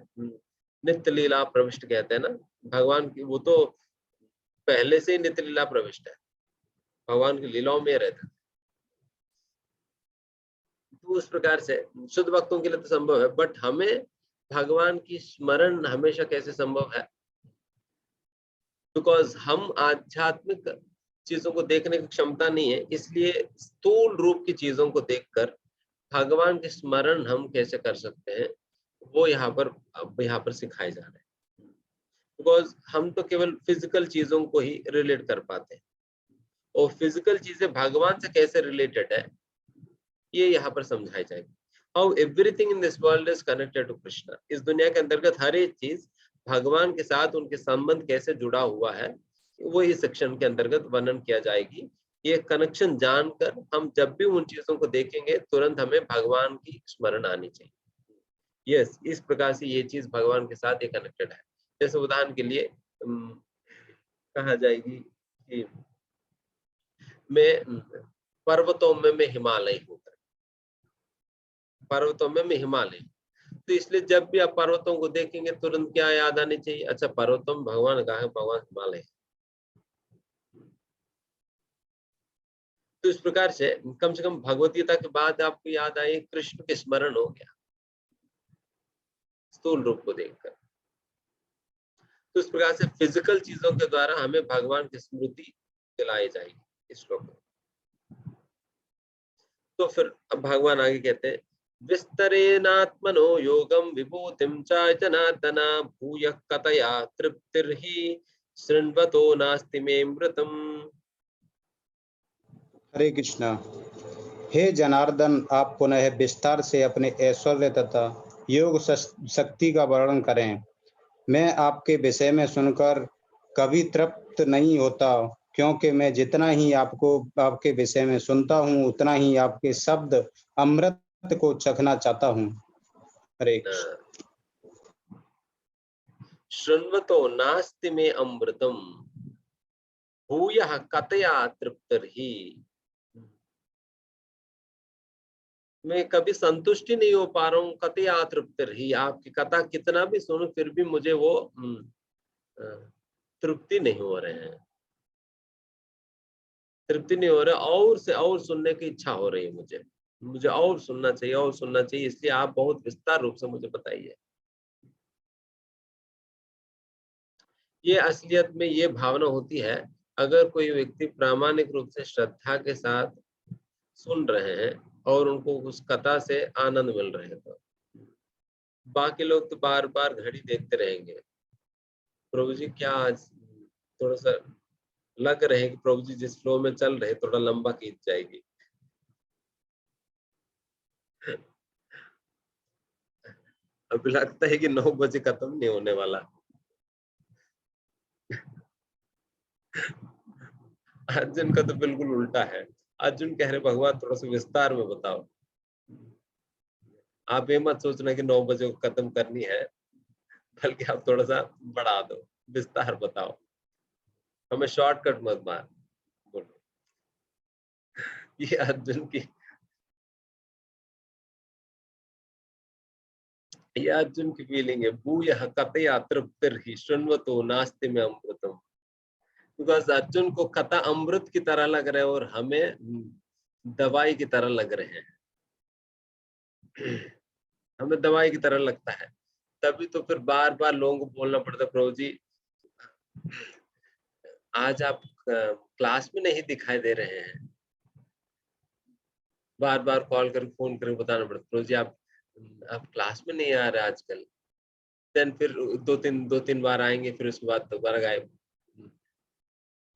नित्य लीला प्रविष्ट कहते हैं ना। भगवान की वो तो पहले से ही नित्य लीला प्रविष्ट है, भगवान की लीलाओं में रहता है। तो उस प्रकार से शुद्ध भक्तों के लिए तो संभव है, बट हमें भगवान की स्मरण हमेशा कैसे संभव है? बिकॉज हम आध्यात्मिक चीजों को देखने की क्षमता नहीं है, इसलिए स्थूल रूप की चीजों को देखकर भगवान के स्मरण हम कैसे कर सकते हैं, वो यहाँ पर सिखाए जा रहे हैं। बिकॉज हम तो केवल फिजिकल चीजों को ही रिलेट कर पाते हैं, और फिजिकल चीजें भगवान से कैसे रिलेटेड है ये यहाँ पर समझाई जाएगी। How everything in this world is connected to Krishna. इस दुनिया के अंतर्गत हर एक चीज भगवान के साथ उनके संबंध कैसे जुड़ा हुआ है, वो इस सेक्शन के अंतर्गत वर्णन किया जाएगी। ये कनेक्शन जानकर हम जब भी उन चीजों को देखेंगे तुरंत हमें भगवान की स्मरण आनी चाहिए। यस, इस प्रकार से ये चीज भगवान के साथ ये कनेक्टेड है। जैसे उदाहरण के लिए कहा जाएगी कि मैं पर्वतों में मैं हिमालय हूँ, पर्वतों में मैं हिमालय। तो इसलिए जब भी आप पर्वतों को देखेंगे तुरंत क्या याद आनी चाहिए? अच्छा, पर्वतों में भगवान कहाँ है? भगवान हिमालय। तो इस प्रकार से कम भगवत गीता के बाद आपको याद आए कृष्ण के स्मरण हो गया स्थूल रूप को देखकर। तो इस प्रकार से फिजिकल चीजों के द्वारा हमें भगवान की स्मृति दिलाई जाएगी इस श्लोक में। तो फिर अब भगवान आगे कहते हैं, विस्तरेणात्मनो योगम विभूतिम च जनार्दन भूय कतया तृप्तिर्हि शृण्वतो नास्ति मे मृतम। हरे कृष्णा। हे जनार्दन, आप पुनः विस्तार से अपने ऐश्वर्य तथा योग शक्ति का वर्णन करें। मैं आपके विषय में सुनकर कभी तृप्त नहीं होता, क्योंकि मैं जितना ही आपके विषय में सुनता हूँ उतना ही आपके शब्द अमृत को चखना चाहता हूँ। हरे कृष्ण। शृण्वतो नास्ति मे अमृतम भूयः कतया तृप्तिर्हि। मैं कभी संतुष्टि नहीं हो पा रहा हूँ, कतया तृप्तिर्हि। आपकी कथा कितना भी सुनूं फिर भी मुझे वो तृप्ति नहीं हो रहे हैं, तृप्ति नहीं हो रहा, और से और सुनने की इच्छा हो रही है मुझे और सुनना चाहिए, और सुनना चाहिए। इसलिए आप बहुत विस्तार रूप से मुझे बताइए। ये असलियत में ये भावना होती है अगर कोई व्यक्ति प्रामाणिक रूप से श्रद्धा के साथ सुन रहे हैं और उनको उस कथा से आनंद मिल रहे हैं। तो बाकी लोग तो बार बार घड़ी देखते रहेंगे, प्रभु जी क्या आज थोड़ा सा लग रहे हैं कि प्रभु जी जिस फ्लो में चल रहे थोड़ा लंबा खींच जाएगी। अभी लगता है कि 9 बजे खत्म नहीं होने वाला। अर्जुन का तो बिल्कुल उल्टा है। अर्जुन कह रहे भगवान थोड़ा सा विस्तार में बताओ। आप ये मत सोचना कि 9 बजे को खत्म करनी है, बल्कि आप थोड़ा सा बढ़ा दो, विस्तार बताओ, हमें शॉर्टकट मत मार बोलो। ये अर्जुन की फीलिंग है। भूयः कतया तृप्तिर्हि शृण्वतो नास्ति मे अमृतम। बिकॉज अर्जुन को कथा अमृत की तरह लग रहा है और हमें दवाई की तरह लग रहे हैं। हमें दवाई की तरह लगता है, तभी तो फिर बार बार लोगों को बोलना पड़ता है, प्रभु जी आज आप क्लास में नहीं दिखाई दे रहे हैं। बार बार कॉल कर फोन करके बताना पड़ता, प्रभु जी आप क्लास में नहीं आ रहे आजकल। देन फिर दो तीन बार आएंगे, फिर उसके बाद दोबारा गायब।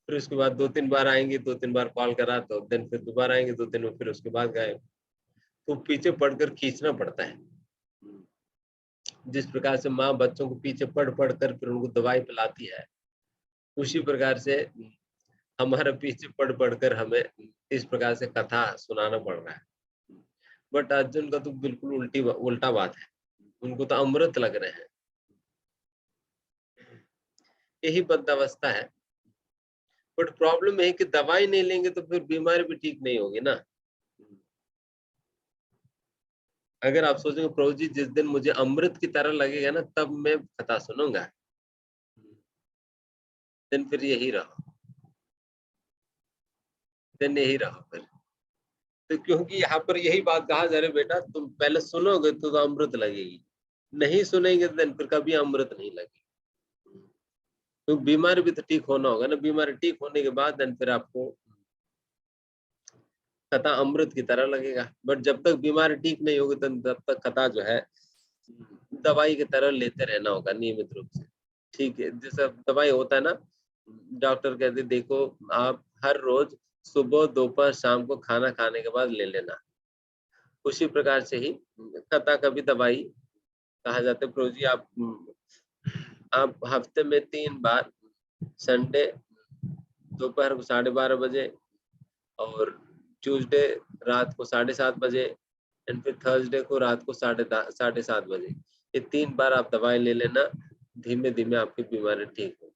फिर उसके बाद 2-3 बार आएंगे, 2-3 बार कॉल करा तो देन फिर दोबारा आएंगे 2-3 बार, फिर उसके बाद गायब। तो पीछे पढ़कर खींचना पड़ता है। जिस प्रकार से माँ बच्चों को पीछे पढ़ कर फिर उनको दवाई पिलाती है, उसी प्रकार से हमारे पीछे पढ़ कर हमें इस प्रकार से कथा सुनाना पड़ रहा है। बट अर्जुन का तो बिल्कुल उल्टा बात है, उनको तो अमृत लग रहे हैं। यही बद्अवस्था है। बट प्रॉब्लम है कि दवाई नहीं लेंगे तो फिर बीमारी भी ठीक नहीं होगी ना। अगर आप सोचेंगे प्रभु जी जिस दिन मुझे अमृत की तरह लगेगा ना तब मैं कथा सुनूंगा, दिन फिर यही रहो, दिन यही रहो फिर। तो क्योंकि यहाँ पर यही बात कहा जा रही है, बेटा तुम पहले सुनोगे तो अमृत लगेगी, नहीं सुनेंगे तो फिर कभी अमृत नहीं लगेगी। तो बीमारी भी तो ठीक होना होगा ना, बीमारी ठीक होने के बाद देन फिर आपको कथा अमृत की तरह लगेगा। बट जब तक बीमारी ठीक नहीं होगी तब तक कथा जो है दवाई की तरह लेते रहना होगा नियमित रूप से। ठीक है, जैसा दवाई होता है ना, डॉक्टर कहते देखो आप हर रोज सुबह दोपहर शाम को खाना खाने के बाद ले लेना, उसी प्रकार से ही कथा का भी दवाई कहा जाता है। प्रभु जी आप हफ्ते में 3 बार, संडे दोपहर को 12:30 बजे और ट्यूसडे रात को 7:30 बजे एंड फिर थर्सडे को रात को 7:30 बजे, ये 3 बार आप दवाई ले लेना, धीमे धीमे आपकी बीमारी ठीक होगी।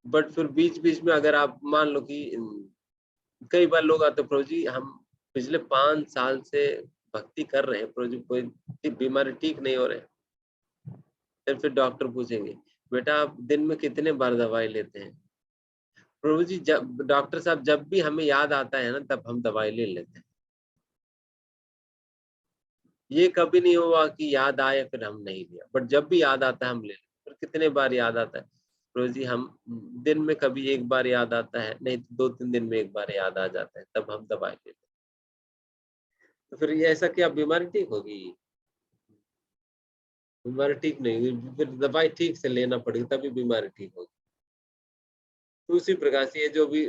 बट फिर बीच बीच में अगर आप मान लो कि कई बार लोग आते प्रभु जी हम पिछले 5 साल से भक्ति कर रहे हैं, प्रभु जी कोई बीमारी ठीक नहीं हो रहे, फिर डॉक्टर पूछेंगे बेटा आप दिन में कितने बार दवाई लेते हैं? प्रभु जी जब डॉक्टर साहब जब भी हमें याद आता है ना तब हम दवाई ले लेते हैं, ये कभी नहीं हुआ कि याद आए फिर हम नहीं लिया, बट जब भी याद आता है हम ले लेते हैं। फिर कितने बार याद आता है? प्रभु जी हम दिन में कभी 1 बार याद आता है, नहीं तो 2-3 दिन में 1 बार याद आ जाता है, तब हम दवाई ले लेते हैं। तो फिर ये ऐसा क्या बीमारी ठीक होगी? बीमारी ठीक नहीं होगी, फिर दवाई ठीक से लेना पड़ेगी तभी बीमारी ठीक होगी। तो उसी प्रकार से ये जो भी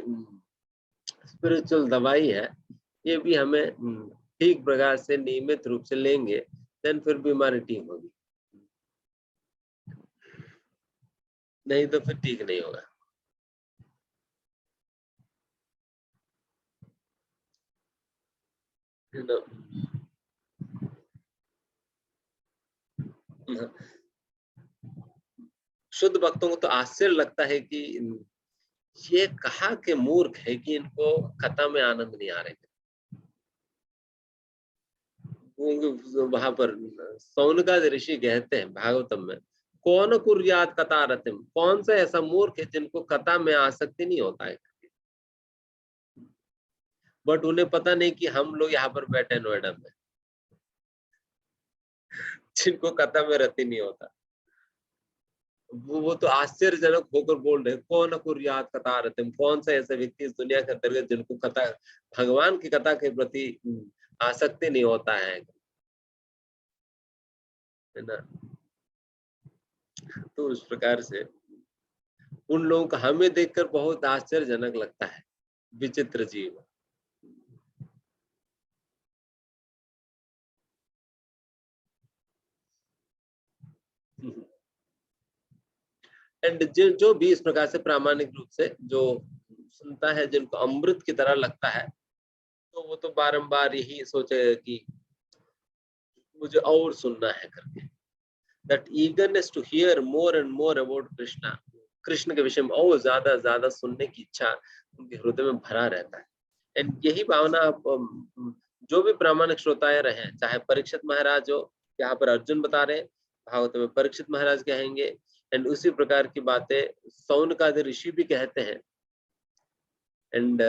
स्पिरिचुअल दवाई है, ये भी हमें ठीक प्रकार से नियमित रूप से लेंगे, देन फिर बीमारी ठीक होगी, नहीं तो फिर ठीक नहीं होगा। शुद्ध भक्तों को तो आश्चर्य लगता है कि ये कहाँ के मूर्ख है कि इनको कथा में आनंद नहीं आ रहे। वहां पर सौनकादि ऋषि कहते हैं भागवतम में, कौन कुर्यात कथा रतिम, कौन सा ऐसा मूर्ख है जिनको कथा में आसक्ति नहीं होता है। बट उन्हें पता नहीं कि हम लोग यहाँ पर बैठे नोएडा में जिनको कथा में रति नहीं होता, वो तो आश्चर्यजनक होकर बोल रहे कौन कुर्यात कथा रतिम, कौन सा ऐसा व्यक्ति इस दुनिया के अंतर्गत जिनको कथा भगवान की कथा के प्रति आसक्ति नहीं होता है ना। तो उस प्रकार से उन लोगों को हमें देखकर बहुत आश्चर्यजनक लगता है, विचित्र जीव। एंड जो भी इस प्रकार से प्रामाणिक रूप से जो सुनता है, जिनको अमृत की तरह लगता है, तो वो तो बारंबार यही सोचेगा कि मुझे और सुनना है करके। That eagerness to hear more and more about Krishna, Krishna के विषय में और ज्यादा सुनने की इच्छा उनके हृदय में भरा रहता है। एंड यही भावना जो भी प्रामाणिक श्रोताएं रहे, चाहे परीक्षित महाराज हो, यहाँ पर अर्जुन बता रहे हैं, भागवत में परीक्षित महाराज कहेंगे, एंड उसी प्रकार की बातें सौनकादि ऋषि भी कहते हैं। एंड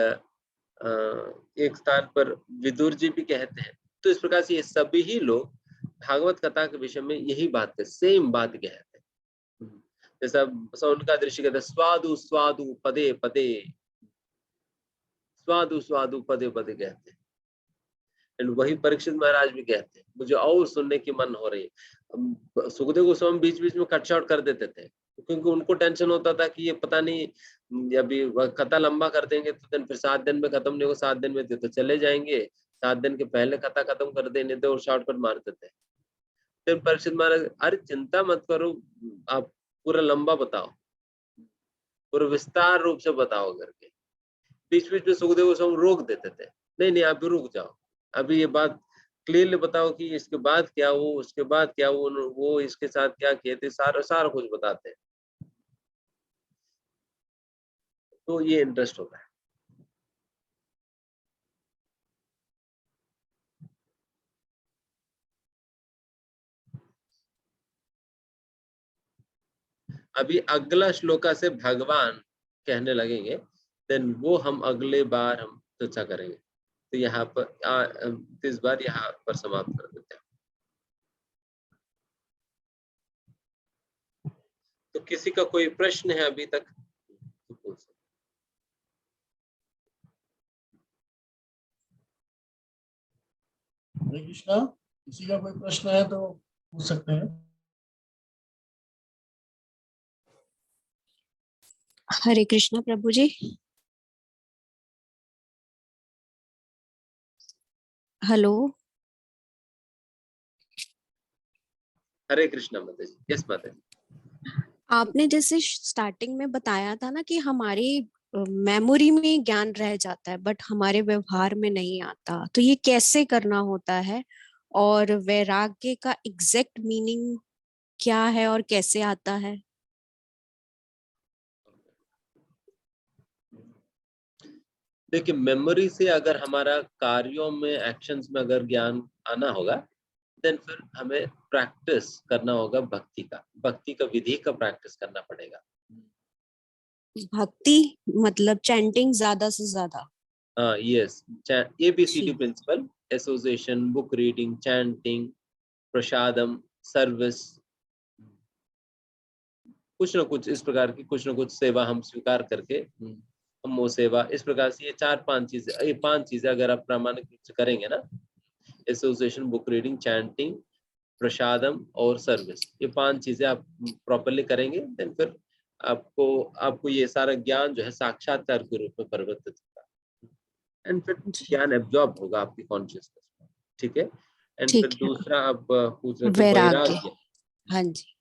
एक स्थान पर विदुर जी भी कहते हैं। तो इस प्रकार से ये सभी ही लोग भागवत कथा के विषय में यही बात है, सेम बात कहते हैं। जैसा सौनकादि ऋषि कहते हैं स्वादु स्वादु पदे पदे, स्वादु स्वादु पदे पदे कहते हैं। एंड वही परीक्षित महाराज भी कहते हैं मुझे और सुनने की मन हो रही है। सुखदेव गोस्वामी बीच बीच में कट शॉर्ट कर देते थे, क्योंकि उनको टेंशन होता था कि ये पता नहीं अभी कथा लंबा कर देंगे तो दिन फिर 7 दिन में खत्म नहीं होगा, 7 दिन में तो चले जाएंगे, 7 दिन के पहले कथा खत्म कर देने थे और शॉर्टकट मारते थे। फिर परीक्षित महाराज अरे चिंता मत करो, आप पूरा लंबा बताओ, पूरा विस्तार रूप से बताओ करके। बीच बीच में सुखदेव गोस्वामी रोक देते थे, नहीं नहीं आप भी रुक जाओ, अभी ये बात क्लियरली बताओ कि इसके बाद क्या हो, उसके बाद क्या हो, वो इसके साथ क्या किए थे, सारा सारा कुछ बताते हैं, तो ये इंटरेस्ट होता है। अभी अगला श्लोका से भगवान कहने लगेंगे, देन वो हम अगले बार हम चर्चा करेंगे। तो यहाँ पर इस बार यहाँ पर समाप्त कर देते हैं। तो किसी का कोई प्रश्न है अभी तक तो पूछ सकते। हरे कृष्णा, किसी का कोई प्रश्न है तो पूछ सकते हैं। हरे कृष्णा प्रभु जी। हेलो। हरे कृष्णा माता जी। यस माता जी। आपने जैसे स्टार्टिंग में बताया था ना कि हमारी मेमोरी में ज्ञान रह जाता है बट हमारे व्यवहार में नहीं आता, तो ये कैसे करना होता है और वैराग्य का एग्जैक्ट मीनिंग क्या है और कैसे आता है? देखिए, मेमोरी से अगर हमारा कार्यों में, एक्शंस में अगर ज्ञान आना होगा, देन फिर हमें प्रैक्टिस करना होगा भक्ति का, भक्ति का विधि का प्रैक्टिस करना पड़ेगा। भक्ति मतलब चैंटिंग ज्यादा से ज्यादा? यस, ABCD जी। Principle, association, book reading, chanting, prasadam, service, कुछ ना कुछ इस प्रकार की कुछ ना कुछ सेवा हम स्वीकार करके हम वो सेवा इस प्रकार से ये 4-5 चीजें, ये 5 चीजें अगर आप प्रामाणिक रूप से करेंगे ना, एसोसिएशन, बुक रीडिंग, चैंटिंग, प्रसादम और सर्विस, ये 5 चीजें आप प्रॉपरली करेंगे, देन फिर आपको आपको ये सारा ज्ञान जो है साक्षात्कार के रूप में परिवर्तित होगा, एंड फिर जी ज्ञान एब्जॉर्ब होगा आपकी कॉन्शियसनेस में। ठीक है। एंड फिर ठीक है। दूसरा आप पूछ रहे थे वैराग्य। वैराग्य। हाँ जी।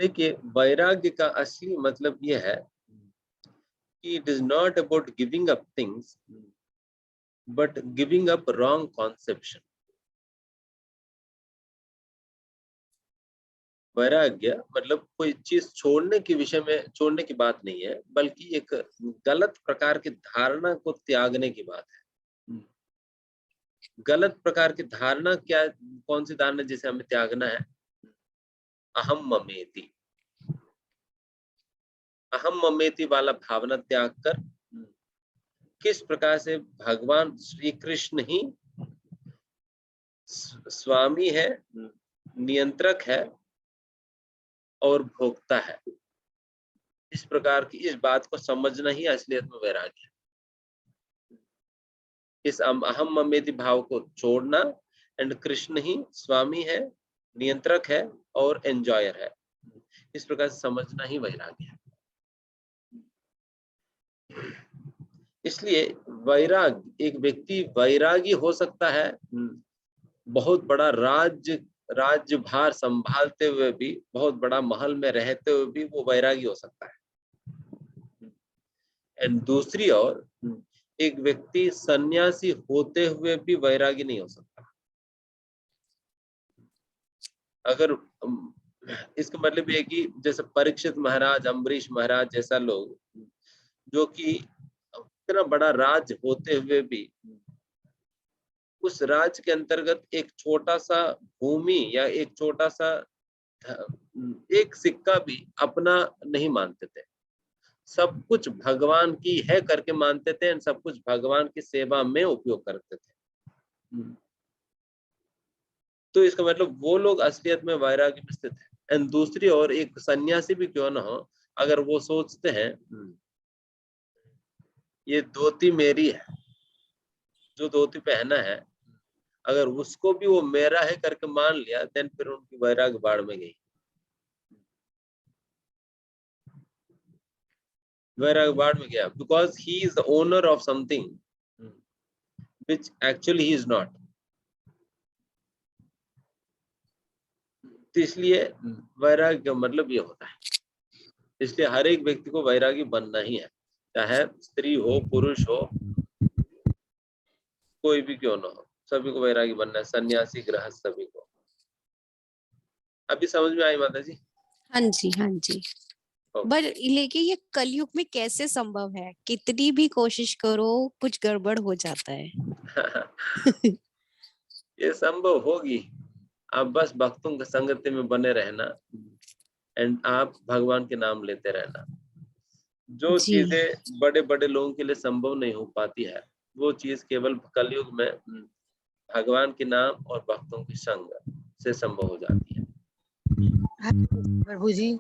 देखिए, वैराग्य का असली मतलब यह है कि it is not about giving up things but giving up wrong conception. वैराग्य मतलब कोई चीज छोड़ने के विषय में, छोड़ने की बात नहीं है, बल्कि एक गलत प्रकार की धारणा को त्यागने की बात है। गलत प्रकार की धारणा क्या, कौन सी धारणा जिसे हमें त्यागना है? अहम ममेति, अहम ममेति वाला भावना त्याग कर किस प्रकार से भगवान श्री कृष्ण ही स्वामी है, नियंत्रक है और भोक्ता है, इस प्रकार की इस बात को समझना ही असलियत में वैराग्य है। इस अहम ममेति भाव को छोड़ना, एंड कृष्ण ही स्वामी है, नियंत्रक है और एंजॉयर है, इस प्रकार से समझना ही वैराग्य है। इसलिए वैराग्य, एक व्यक्ति वैरागी हो सकता है बहुत बड़ा राज्य भार संभालते हुए भी, बहुत बड़ा महल में रहते हुए भी वो वैरागी हो सकता है। एंड दूसरी ओर एक व्यक्ति सन्यासी होते हुए भी वैरागी नहीं हो सकता। अगर इसका मतलब ये कि जैसे परीक्षित महाराज, अम्बरीश महाराज जैसा लोग, जो कि इतना बड़ा राज्य होते हुए भी उस राज्य के अंतर्गत एक छोटा सा भूमि या एक छोटा सा एक सिक्का भी अपना नहीं मानते थे, सब कुछ भगवान की है करके मानते थे, सब कुछ भगवान की सेवा में उपयोग करते थे। तो इसका मतलब वो लोग असलियत में वैराग्य में स्थित है। एंड दूसरी ओर एक सन्यासी भी क्यों ना हो, अगर वो सोचते हैं ये धोती मेरी है, जो धोती पहना है, अगर उसको भी वो मेरा है करके मान लिया, देन फिर उनकी वैराग्य बाढ़ में गई, वैराग्य बाढ़ में गया, because he is the owner of something which actually he is not। तो इसलिए वैराग्य का मतलब ये होता है, इसलिए हर एक व्यक्ति को वैरागी बनना ही है। चाहे स्त्री हो पुरुष हो कोई भी क्यों ना हो, सभी को वैरागी बनना है, सन्यासी गृहस्थ सभी को। अभी समझ में आई माता जी? हाँ जी, हाँ जी। पर लेकिन ये कलयुग में कैसे संभव है? कितनी भी कोशिश करो कुछ गड़बड़ हो जाता है। ये संभव होगी, आप बस भक्तों की संगति में बने रहना एंड आप भगवान के नाम लेते रहना। जो जी। चीजें बड़े बड़े लोगों के लिए संभव नहीं हो पाती है, वो चीज केवल कलयुग में भगवान के नाम और भक्तों की संग से संभव हो जाती है। प्रभु जी,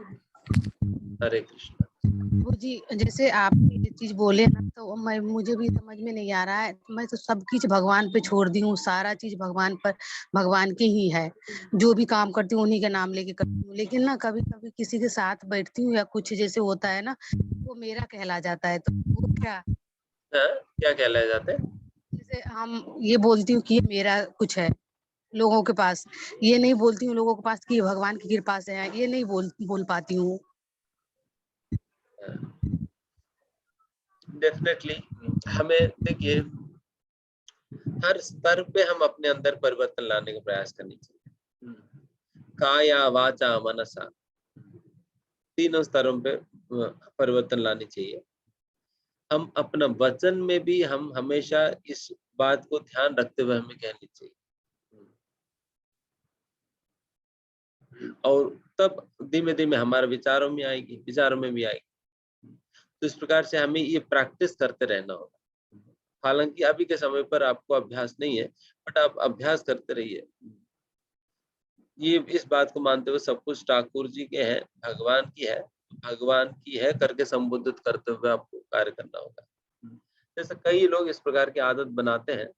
हरे कृष्ण। प्रभु जी, जैसे आपने ये चीज बोले ना, तो मुझे भी समझ में नहीं आ रहा है। मैं तो सब चीज भगवान पे छोड़ दी हूँ, सारा चीज भगवान पर, भगवान के ही है। जो भी काम करती हूँ उन्हीं के नाम लेके करती हूँ। लेकिन ना कभी कभी किसी के साथ बैठती हूँ या कुछ जैसे होता है ना, वो मेरा कहला जाता है। तो वो क्या क्या कहलाए जाते हैं? जैसे हम ये बोलती हूँ कि ये मेरा कुछ है लोगों के पास, ये नहीं बोलती हूँ लोगों के पास कि भगवान की कृपा से है, ये नहीं बोल पाती हूँ। डेफिनेटली हमें देखिए हर स्तर पे हम अपने अंदर परिवर्तन लाने का प्रयास करनी चाहिए। काया वाचा मनसा, तीनों स्तरों पे परिवर्तन लानी चाहिए। हम अपना वचन में भी हम हमेशा इस बात को ध्यान रखते हुए हमें कहनी चाहिए, और तब धीमे धीमे हमारे विचारों में आएगी, विचारों में भी आएगी। तो इस प्रकार से हमें ये प्रैक्टिस करते रहना होगा। हालांकि अभी के समय पर आपको अभ्यास नहीं है, बट आप अभ्यास करते रहिए। ये इस बात को मानते हुए सब कुछ ठाकुर जी के हैं, भगवान की है, भगवान की है करके संबोधित करते हुए आपको कार्य करना होगा। जैसे कई लोग इस प्रकार की आदत बनाते हैं,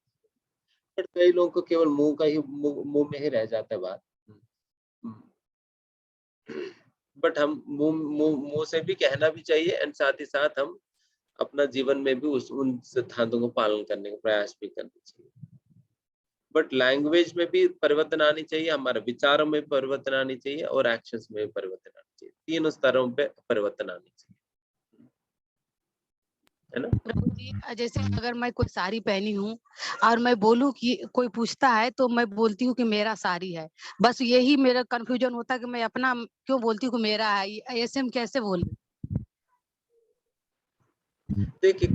बट कई लोगों को केवल मुंह में ही रह जाता है बात। बट हम मुंह से भी कहना भी चाहिए एंड साथ ही साथ हम अपना जीवन में भी उन सिद्धांतों को पालन करने का प्रयास भी करना चाहिए। बट लैंग्वेज में भी परिवर्तन आनी चाहिए, हमारे विचारों में परिवर्तन आनी चाहिए और एक्शंस में भी परिवर्तन आनी चाहिए। तीनों स्तरों पे परिवर्तन आनी चाहिए, है ना? प्रभु जी, जैसे अगर मैं कोई साड़ी पहनी हूँ और मैं बोलूं कि कोई पूछता है तो मैं बोलती हूँ कि मेरा साड़ी है, बस यही मेरा कंफ्यूजन होता है कि मैं अपना क्यों बोलती हूँ कि मेरा है। ऐसे हम कैसे बोले? देखिए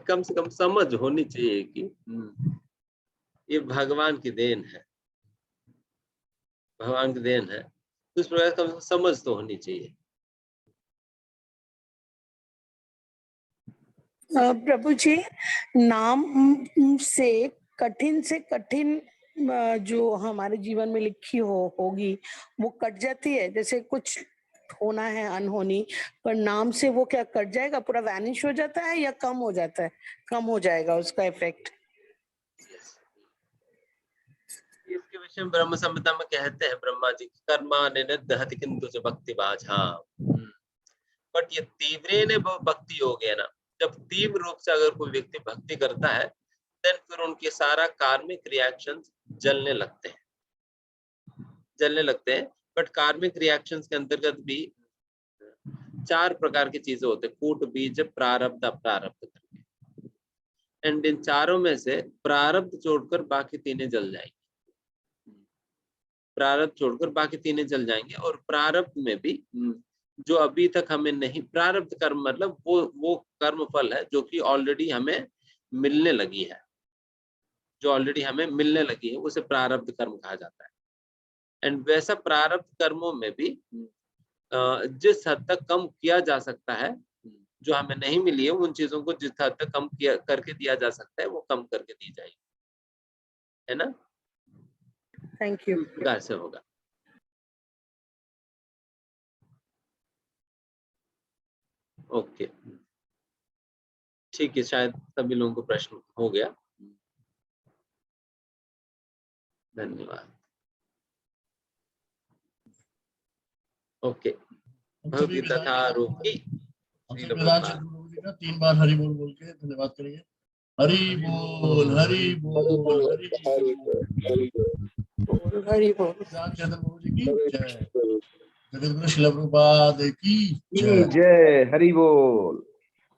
कम से कम समझ होनी चाहिए कि ये भगवान की देन है, भगवान की देन है, तो इस प्रकार कम से कम समझ तो होनी चाहिए। प्रभु जी, नाम से कठिन जो हमारे जीवन में लिखी होगी वो कट जाती है। जैसे कुछ होना है अनहोनी, पर नाम से वो क्या कट जाएगा, पूरा वैनिश हो जाता है या कम हो जाता है? कम हो जाएगा उसका इफेक्ट। इसके विषय में ब्रह्म संहिता में कहते हैं ब्रह्मा जी, कर्मा निदहति किंतु च भक्ति बाझा। बट ये तीव्रे ने भक्ति हो गया ना, जब तीव्र रूप से अगर कोई व्यक्ति भक्ति करता है, देन फिर उनके सारा कार्मिक रिएक्शंस जलने लगते हैं। बट कार्मिक रिएक्शंस के अंतर्गत भी 4 प्रकार की चीजें होते हैं, कूट बीज प्रारब्ध अप्रारब्ध करके। एंड इन चारों में से प्रारब्ध छोड़कर बाकी तीनों जल जाएंगे, प्रारब्ध छोड़कर बाकी तीनों जल जाएंगे। और प्रारब्ध में भी जो अभी तक हमें नहीं, प्रारब्ध कर्म मतलब वो कर्म फल है जो कि ऑलरेडी हमें मिलने लगी है, उसे प्रारब्ध कर्म कहा जाता है। एंड वैसा प्रारब्ध कर्मों में भी जिस हद तक कम किया जा सकता है, जो हमें नहीं मिली है, उन चीजों को जिस हद तक कम किया करके दिया जा सकता है वो कम करके दी जाएगी, है ना? Thank you. इस प्रकार से होगा। ओके, ठीक है, शायद सभी लोगों को प्रश्न हो गया। धन्यवाद। ओके, भक्ति तथा रूपी 3 बार हरि बोल बोल के धन्यवाद करेंगे। हरि बोल, हरि बोल, हरि बोल, हरि बोल। जगत गुरु शिला प्रभुपाद की की जय। जय, हरि बोल।